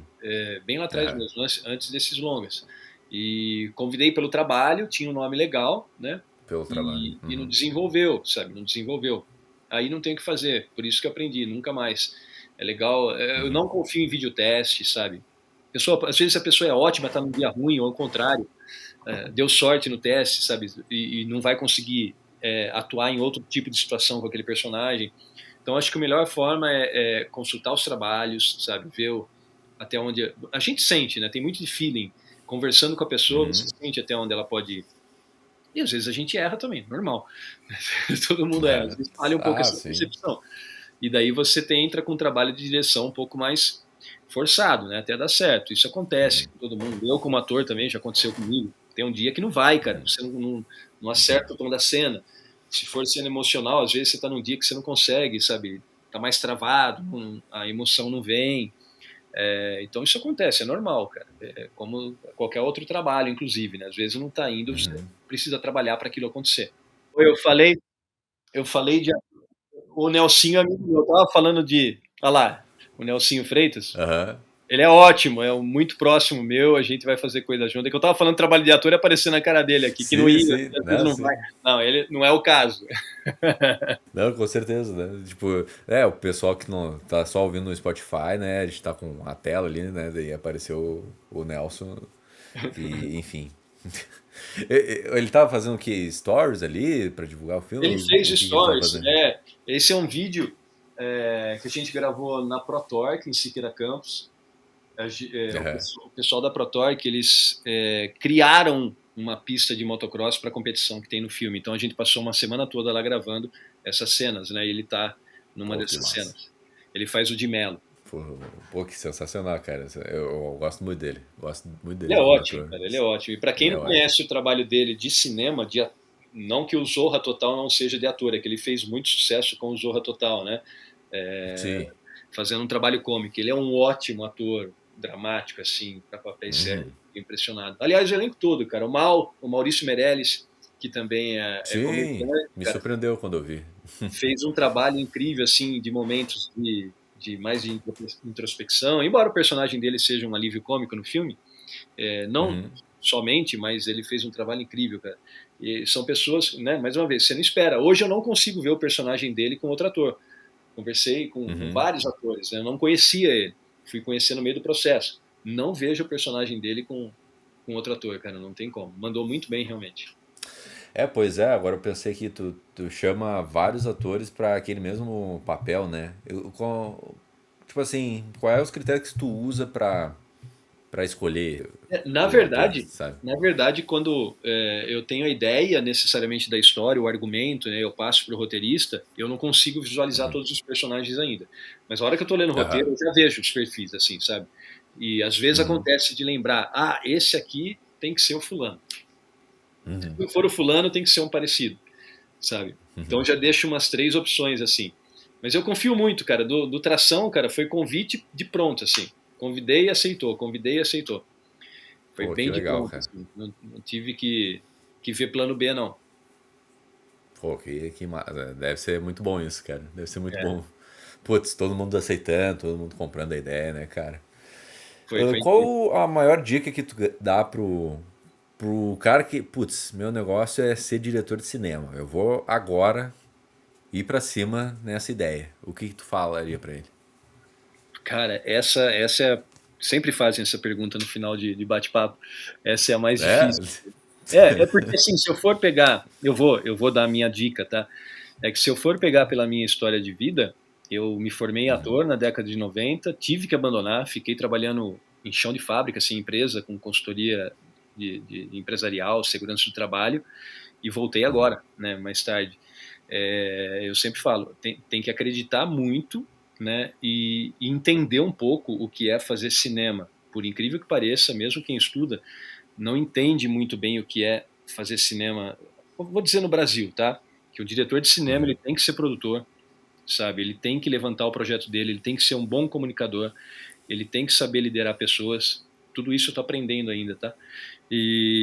Bem lá atrás mesmo, antes desses longas. E convidei pelo trabalho, tinha um nome legal, né? Pelo trabalho. E não desenvolveu, sabe? Não desenvolveu. Aí não tem o que fazer. Por isso que eu aprendi, nunca mais. É legal. Eu não confio em videoteste, sabe? Às vezes a pessoa é ótima, tá num dia ruim, ou ao contrário. Deu sorte no teste, sabe? E não vai conseguir atuar em outro tipo de situação com aquele personagem. Então, acho que a melhor forma é consultar os trabalhos, sabe? Ver até onde... A gente sente, né? Tem muito de feeling. Conversando com a pessoa, você sente até onde ela pode ir. E às vezes a gente erra também, normal. Todo mundo erra. Às vezes falha um pouco essa percepção. E daí você entra com um trabalho de direção um pouco mais forçado, né? Até dar certo. Isso acontece com todo mundo. Eu, como ator, também já aconteceu comigo. Tem um dia que não vai, cara. Você não acerta o tom da cena. Se for cena emocional, às vezes você tá num dia que você não consegue, sabe? Tá mais travado, a emoção não vem. Então isso acontece, é normal, cara. É como qualquer outro trabalho, inclusive, né? Às vezes não está indo, você precisa trabalhar para aquilo acontecer. Eu falei de o Nelsinho, amigo meu, eu tava falando de, olha lá, o Nelsinho Freitas. Aham. Ele é ótimo, é muito próximo meu, a gente vai fazer coisa junto. É que eu tava falando de trabalho de ator e apareceu na cara dele aqui, que não Sim, ia, sim, às vezes não, não vai. sim. Não, ele não é o caso. Não, com certeza, né? Tipo, o pessoal que não tá só ouvindo no Spotify, né? A gente tá com a tela ali, né? Daí apareceu o Nelson e, enfim. Ele tava fazendo o quê? Stories ali pra divulgar o Ele filme? fez O que que ele tava stories, fazendo? esse é um vídeo que a gente gravou na ProTorque, em Siqueira Campos. Aham. O pessoal da ProTorque, eles criaram uma pista de motocross para competição que tem no filme. Então a gente passou uma semana toda lá gravando essas cenas, né? E ele tá numa Pô, que dessas massa. cenas. Ele faz o de Mello. Pô, que sensacional, cara. Eu gosto muito dele. Gosto muito Ele dele é como ótimo, ator. cara, ele é ótimo. E para quem Ele é não ótimo. conhece o trabalho dele de cinema, não que o Zorra Total não seja de ator, é que ele fez muito sucesso com o Zorra Total, né? Sim. Fazendo um trabalho cômico. Ele é um ótimo ator, dramático, assim, para papéis sérios. Uhum. Impressionado. Aliás, o elenco todo, cara. O Maurício Meirelles, que também é Sim, comediante, me cara, surpreendeu quando eu vi. fez um trabalho incrível, assim, de momentos de mais de introspecção. Embora o personagem dele seja um alívio cômico no filme, não Uhum. somente, mas ele fez um trabalho incrível, cara. E são pessoas, né, mais uma vez, você não espera. Hoje eu não consigo ver o personagem dele com outro ator. Conversei com Uhum. vários atores, né? Eu não conhecia ele, fui conhecer no meio do processo. Não vejo o personagem dele com outro ator, cara, não tem como. Mandou muito bem, realmente. Pois é, agora eu pensei que tu chama vários atores pra aquele mesmo papel, né? Tipo assim, qual é os critérios que tu usa pra escolher Na o ator, verdade, sabe? na verdade, quando eu tenho a ideia necessariamente da história, o argumento, né, eu passo para o roteirista, eu não consigo visualizar todos os personagens ainda. Mas a hora que eu estou lendo o roteiro, Aham. eu já vejo os perfis, assim, sabe? E às vezes Uhum. acontece de lembrar, esse aqui tem que ser o fulano. Uhum. Se for o fulano, tem que ser um parecido, sabe? Então eu já deixo umas 3 opções, assim. Mas eu confio muito, cara, do Tração, cara, foi convite de pronto, assim. Convidei e aceitou, convidei e aceitou. Foi Pô, que bem de legal, pronto, cara. assim. Não tive que ver plano B, não. Pô, deve ser muito bom isso, cara. Deve ser muito É, bom. Putz, todo mundo aceitando, todo mundo comprando a ideia, né, cara? foi incrível. Qual a maior dica que tu dá pro cara que, putz, meu negócio é ser diretor de cinema. Eu vou agora ir pra cima nessa ideia. O que tu falaria pra ele? Cara, essa é. Sempre fazem essa pergunta no final de bate-papo. Essa é a mais É? difícil. É porque assim, se eu for pegar, eu vou dar a minha dica, tá? É que se eu for pegar pela minha história de vida, eu me formei em ator na década de 90, tive que abandonar, fiquei trabalhando em chão de fábrica, assim, empresa, com consultoria de empresarial, segurança do trabalho, e voltei agora, né, mais tarde. Eu sempre falo, tem que acreditar muito, né, e entender um pouco o que é fazer cinema. Por incrível que pareça, mesmo quem estuda não entende muito bem o que é fazer cinema. Vou dizer no Brasil, tá? Que o diretor de cinema ele tem que ser produtor, sabe? Ele tem que levantar o projeto dele, ele tem que ser um bom comunicador, ele tem que saber liderar pessoas. Tudo isso eu tô aprendendo ainda, tá?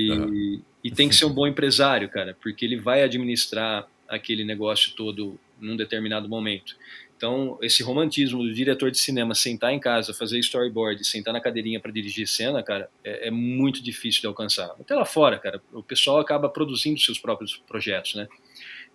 Aham. E tem que ser um bom empresário, cara, porque ele vai administrar aquele negócio todo num determinado momento. Então, esse romantismo do diretor de cinema sentar em casa, fazer storyboard, sentar na cadeirinha para dirigir cena, cara, é muito difícil de alcançar. Até lá fora, cara, o pessoal acaba produzindo seus próprios projetos, né?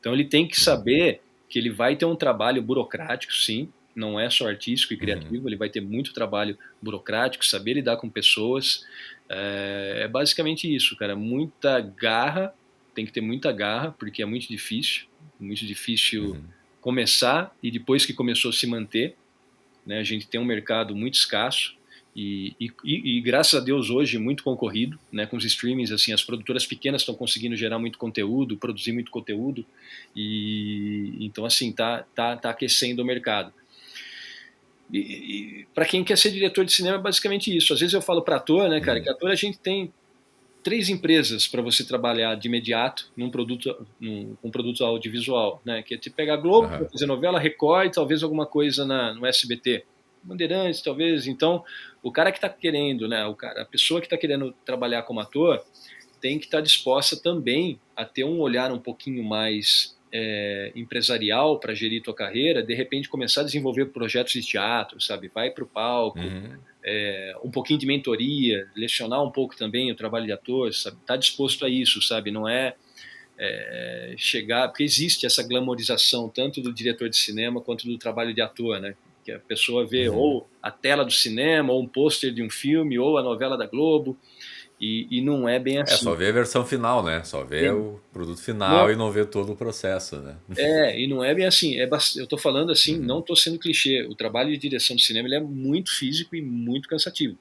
Então, ele tem que saber que ele vai ter um trabalho burocrático, sim, não é só artístico e criativo, ele vai ter muito trabalho burocrático, saber lidar com pessoas. É basicamente isso, cara. Muita garra, tem que ter muita garra, porque é muito difícil começar e depois que começou se manter, né? A gente tem um mercado muito escasso e graças a Deus hoje muito concorrido, né? Com os streamings, assim, as produtoras pequenas estão conseguindo gerar muito conteúdo, produzir muito conteúdo e então assim tá aquecendo o mercado. E para quem quer ser diretor de cinema, é basicamente isso. Às vezes eu falo para ator, né, cara, que ator a gente tem 3 empresas para você trabalhar de imediato num produto audiovisual, né? Que é te pegar a Globo para Aham. fazer novela, Record e talvez alguma coisa no SBT. Bandeirantes, talvez. Então, o cara que está querendo, né, a pessoa que está querendo trabalhar como ator tem que estar disposta também a ter um olhar um pouquinho mais empresarial para gerir tua carreira, de repente começar a desenvolver projetos de teatro, sabe? Vai para o palco, um pouquinho de mentoria, lecionar um pouco também o trabalho de ator, sabe? Tá disposto a isso, sabe? Não é chegar, porque existe essa glamorização tanto do diretor de cinema quanto do trabalho de ator, né? Que a pessoa vê ou a tela do cinema, ou um pôster de um filme, ou a novela da Globo, e não é bem assim. Só vê a versão final, né? Só vê o produto final e não vê todo o processo, né? E não é bem assim. Eu tô falando assim, não tô sendo clichê. O trabalho de direção de cinema ele é muito físico e muito cansativo.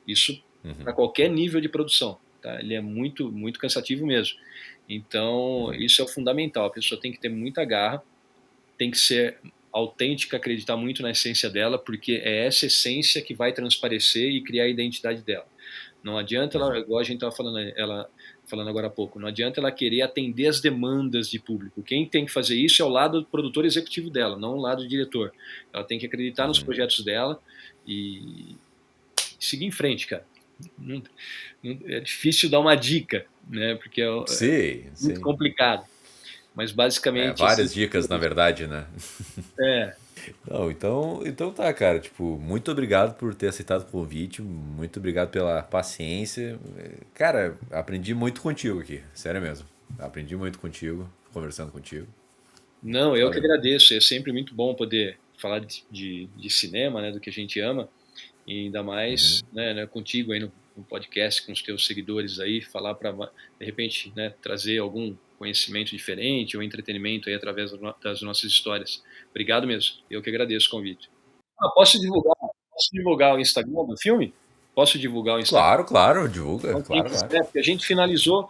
Isso para qualquer nível de produção, tá? Ele é muito, muito cansativo mesmo. Então, isso é o fundamental. A pessoa tem que ter muita garra, tem que ser autêntica, acreditar muito na essência dela, porque é essa essência que vai transparecer e criar a identidade dela. Não adianta ela, igual a gente estava falando agora há pouco, não adianta ela querer atender as demandas de público. Quem tem que fazer isso é o lado do produtor executivo dela, não o lado do diretor. Ela tem que acreditar nos projetos dela e seguir em frente, cara. É difícil dar uma dica, né? Porque é muito complicado. Mas basicamente... várias dicas, na verdade, né? É. Não, então tá, cara. Tipo, muito obrigado por ter aceitado o convite. Muito obrigado pela paciência. Cara, aprendi muito contigo aqui. Sério mesmo. Aprendi muito contigo, conversando contigo. Não, eu que agradeço. É sempre muito bom poder falar de cinema, né? Do que a gente ama. E ainda mais né, contigo aí no podcast, com os teus seguidores aí, falar para, de repente, né, trazer algum conhecimento diferente ou entretenimento aí através das nossas histórias. Obrigado mesmo. Eu que agradeço o convite. Posso divulgar o Instagram do filme? Posso divulgar o Instagram? Claro, divulga. Então, claro. Porque a gente finalizou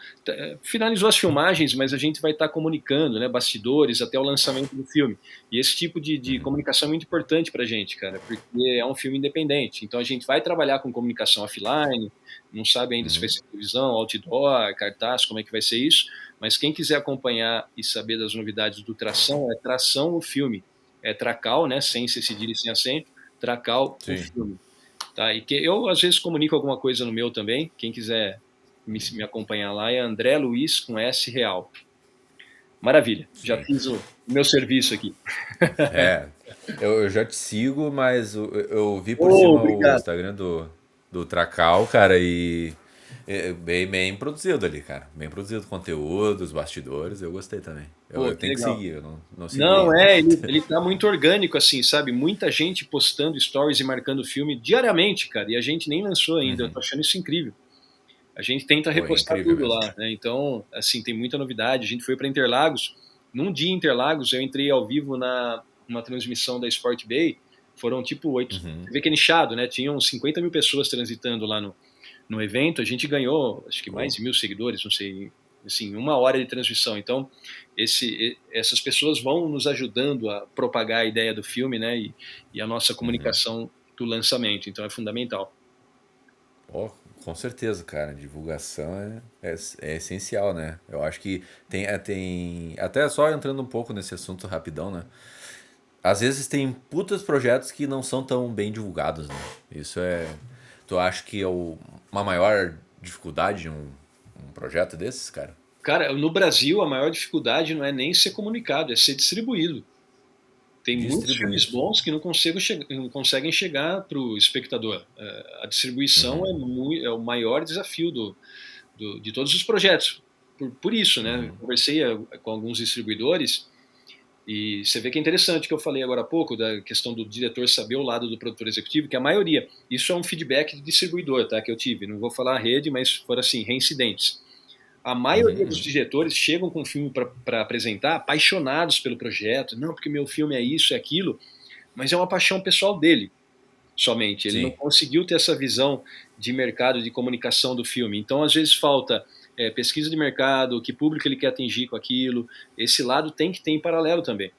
as filmagens, mas a gente vai estar comunicando, né, bastidores até o lançamento do filme. E esse tipo de comunicação é muito importante para a gente, cara, porque é um filme independente. Então a gente vai trabalhar com comunicação offline, não sabe ainda se vai ser televisão, outdoor, cartaz, como é que vai ser isso. Mas quem quiser acompanhar e saber das novidades do Tração, é Tração o filme. É Tracal, né, sem ser cedilha e sem acento, Tracal o filme. Tá? E que eu, às vezes, comunico alguma coisa no meu também. Quem quiser me acompanhar lá é André Luiz com S Real. Maravilha. Já fiz o meu serviço aqui. Eu já te sigo, mas eu vi por cima o Instagram do Tracal, cara, e bem produzido ali, cara. Bem produzido o conteúdo, os bastidores, eu gostei também. Eu tenho que seguir, eu não segui. Ele tá muito orgânico, assim, sabe? Muita gente postando stories e marcando o filme diariamente, cara, e a gente nem lançou ainda. Eu tô achando isso incrível. A gente tenta repostar tudo mesmo lá, né? Então, assim, tem muita novidade. A gente foi para Interlagos. Num dia em Interlagos, eu entrei ao vivo numa transmissão da Sport Bay. Foram tipo 8. Você vê que é nichado, né? Tinham 50 mil pessoas transitando lá no evento. A gente ganhou, acho que mais de 1.000 seguidores, não sei, assim, 1 hora de transmissão. Então, essas pessoas vão nos ajudando a propagar a ideia do filme, né? E a nossa comunicação do lançamento. Então, é fundamental. Com certeza, cara. Divulgação é essencial, né? Eu acho que tem. Até só entrando um pouco nesse assunto rapidão, né? Às vezes tem putas projetos que não são tão bem divulgados, né? Isso é. Tu acha que é uma maior dificuldade de um projeto desses, cara? Cara, no Brasil a maior dificuldade não é nem ser comunicado, é ser distribuído. Tem muitos filmes bons que não conseguem chegar para o espectador. A distribuição é o maior desafio de todos os projetos. Por isso, né? Eu conversei com alguns distribuidores e você vê que é interessante o que eu falei agora há pouco, da questão do diretor saber o lado do produtor executivo, que a maioria, isso é um feedback de distribuidor, tá, que eu tive. Não vou falar a rede, mas foram assim, reincidentes. A maioria dos diretores chegam com um filme para apresentar apaixonados pelo projeto. Não, porque meu filme é isso, é aquilo. Mas é uma paixão pessoal dele, somente. Ele não conseguiu ter essa visão de mercado, de comunicação do filme. Então, às vezes, falta pesquisa de mercado, que público ele quer atingir com aquilo. Esse lado tem que ter em paralelo também.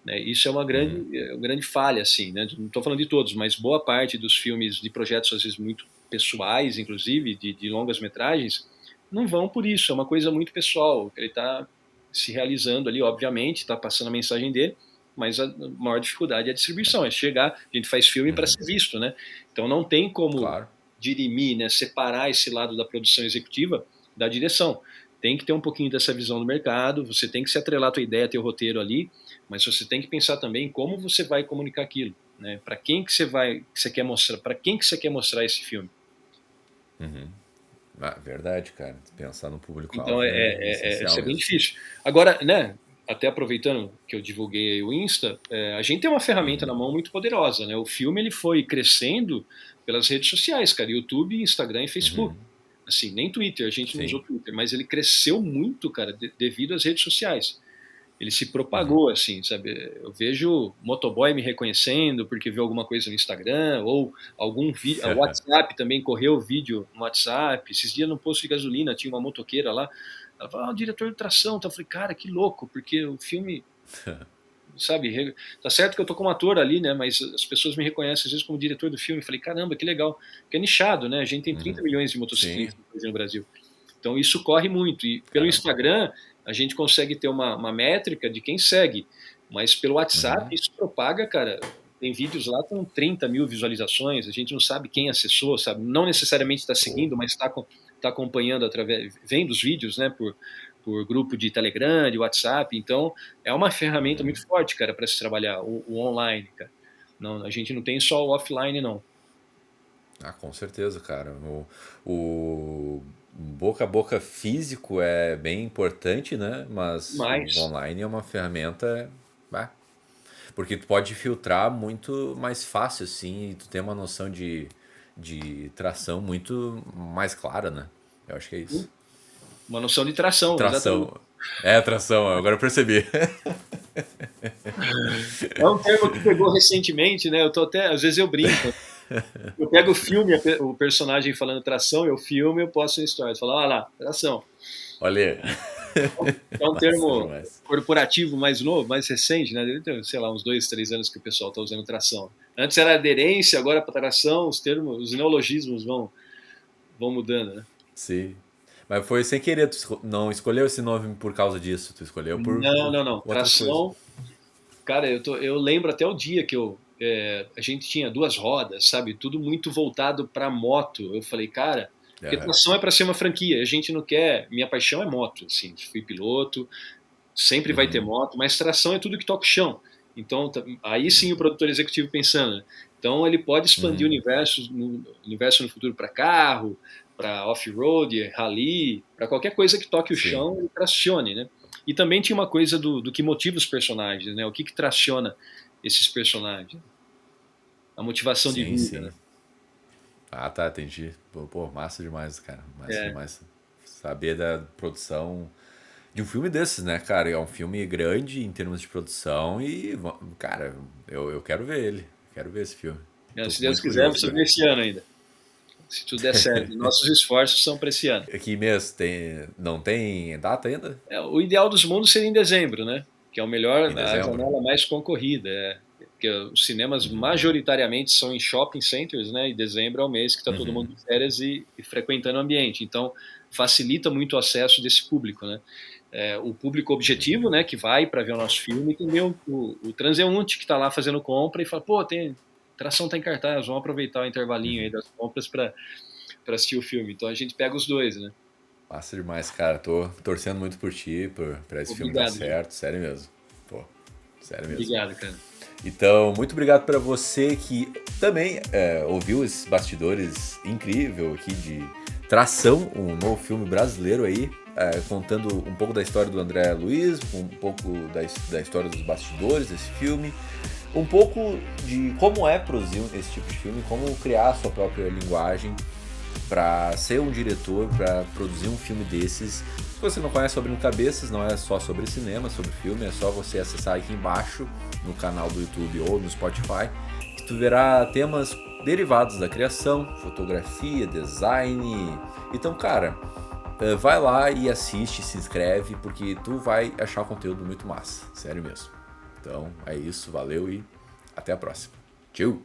Né? Isso é uma grande falha, assim. Né? Não estou falando de todos, mas boa parte dos filmes, de projetos, às vezes, muito pessoais, inclusive, de longas metragens, não vão por isso, é uma coisa muito pessoal. Ele está se realizando ali, obviamente, está passando a mensagem dele, mas a maior dificuldade é a distribuição, é chegar, a gente faz filme para ser visto, né? Então não tem como dirimir, né, separar esse lado da produção executiva da direção. Tem que ter um pouquinho dessa visão do mercado, você tem que se atrelar a tua ideia, teu roteiro ali, mas você tem que pensar também como você vai comunicar aquilo, né? Para quem que você quer mostrar, para quem que você quer mostrar esse filme. Verdade, cara. Pensar no público-alvo então isso é bem difícil. Agora, né, até aproveitando que eu divulguei o Insta, a gente tem uma ferramenta na mão muito poderosa, né? O filme ele foi crescendo pelas redes sociais, cara, YouTube, Instagram e Facebook. Assim, nem Twitter, a gente não usou Twitter, mas ele cresceu muito, cara, devido às redes sociais. Ele se propagou, assim, sabe? Eu vejo motoboy me reconhecendo porque viu alguma coisa no Instagram, ou algum vídeo, o WhatsApp também correu vídeo no WhatsApp. Esses dias no posto de gasolina tinha uma motoqueira lá, ela falou, diretor de tração. Então eu falei, cara, que louco, porque o filme, sabe, tá certo que eu tô como ator ali, né, mas as pessoas me reconhecem às vezes como diretor do filme. Eu falei, caramba, que legal, porque é nichado, né, a gente tem 30 milhões de motociclistas no Brasil. Então isso corre muito, e pelo Instagram a gente consegue ter uma métrica de quem segue, mas pelo WhatsApp isso propaga, cara. Tem vídeos lá com 30 mil visualizações, a gente não sabe quem acessou, sabe? Não necessariamente está seguindo, mas está acompanhando vendo os vídeos, né, por grupo de Telegram, de WhatsApp. Então é uma ferramenta muito forte, cara, para se trabalhar o online, cara. Não, a gente não tem só o offline, não. Com certeza, cara. O boca a boca físico é bem importante, né? Mas o online é uma ferramenta, porque tu pode filtrar muito mais fácil, assim, e tu tem uma noção de tração muito mais clara, né? Eu acho que é isso. Uma noção de tração. Tração. Tração, agora eu percebi. É um termo que pegou recentemente, né? Às vezes eu brinco. Eu pego o filme, o personagem falando tração, eu filmo e eu posto uma história. Eu falo, olha lá, tração. Olha. É um termo corporativo mais novo, mais recente, né? Sei lá, uns 2, 3 anos que o pessoal está usando tração. Antes era aderência, agora para tração, os termos, os neologismos vão mudando, né? Sim. Mas foi sem querer, tu não escolheu esse nome por causa disso, tu escolheu por... Não. Tração, cara, eu lembro até o dia que a gente tinha 2 rodas, sabe? Tudo muito voltado para moto. Eu falei, cara, porque tração é para ser uma franquia. A gente não quer... Minha paixão é moto, assim. Fui piloto, sempre vai ter moto, mas tração é tudo que toca o chão. Então, aí sim o produtor executivo pensando, né? Então ele pode expandir o universo no futuro para carro, para off-road, rally, para qualquer coisa que toque o chão e tracione, né? E também tinha uma coisa do que motiva os personagens, né? O que traciona esses personagens? A motivação de vida, né? Tá, entendi. Pô, massa demais, cara. Massa demais. Saber da produção de um filme desses, né, cara? É um filme grande em termos de produção e, cara, eu quero ver ele. Quero ver esse filme. Se Deus quiser, você ver esse ano ainda. Se tudo der certo. Nossos esforços são para esse ano. Que mês? Não tem data ainda? O ideal dos mundos seria em dezembro, né? Que é o melhor, a janela mais concorrida. Porque os cinemas majoritariamente são em shopping centers, né? E dezembro é o mês que está todo mundo de férias e frequentando o ambiente. Então, facilita muito o acesso desse público, né? O público objetivo, né? Que vai para ver o nosso filme, e também o transeunte que está lá fazendo compra e fala, pô, tração tá em cartaz, vamos aproveitar o intervalinho aí das compras para assistir o filme. Então a gente pega os dois, né? Massa demais, cara. Tô torcendo muito por ti, pra esse filme dar certo. Sério mesmo. Pô, sério mesmo. Obrigado, cara. Então, muito obrigado para você que também ouviu esses bastidores incrível aqui de Tração, um novo filme brasileiro aí, contando um pouco da história do André Luiz, um pouco da história dos bastidores desse filme, um pouco de como é produzir esse tipo de filme, como criar a sua própria linguagem para ser um diretor, para produzir um filme desses. Se você não conhece Abrindo Cabeças, não é só sobre cinema, sobre filme, é só você acessar aqui embaixo no canal do YouTube ou no Spotify, que tu verá temas derivados da criação, fotografia, design. Então, cara, vai lá e assiste, se inscreve, porque tu vai achar o conteúdo muito massa, sério mesmo. Então, é isso, valeu e até a próxima. Tchau!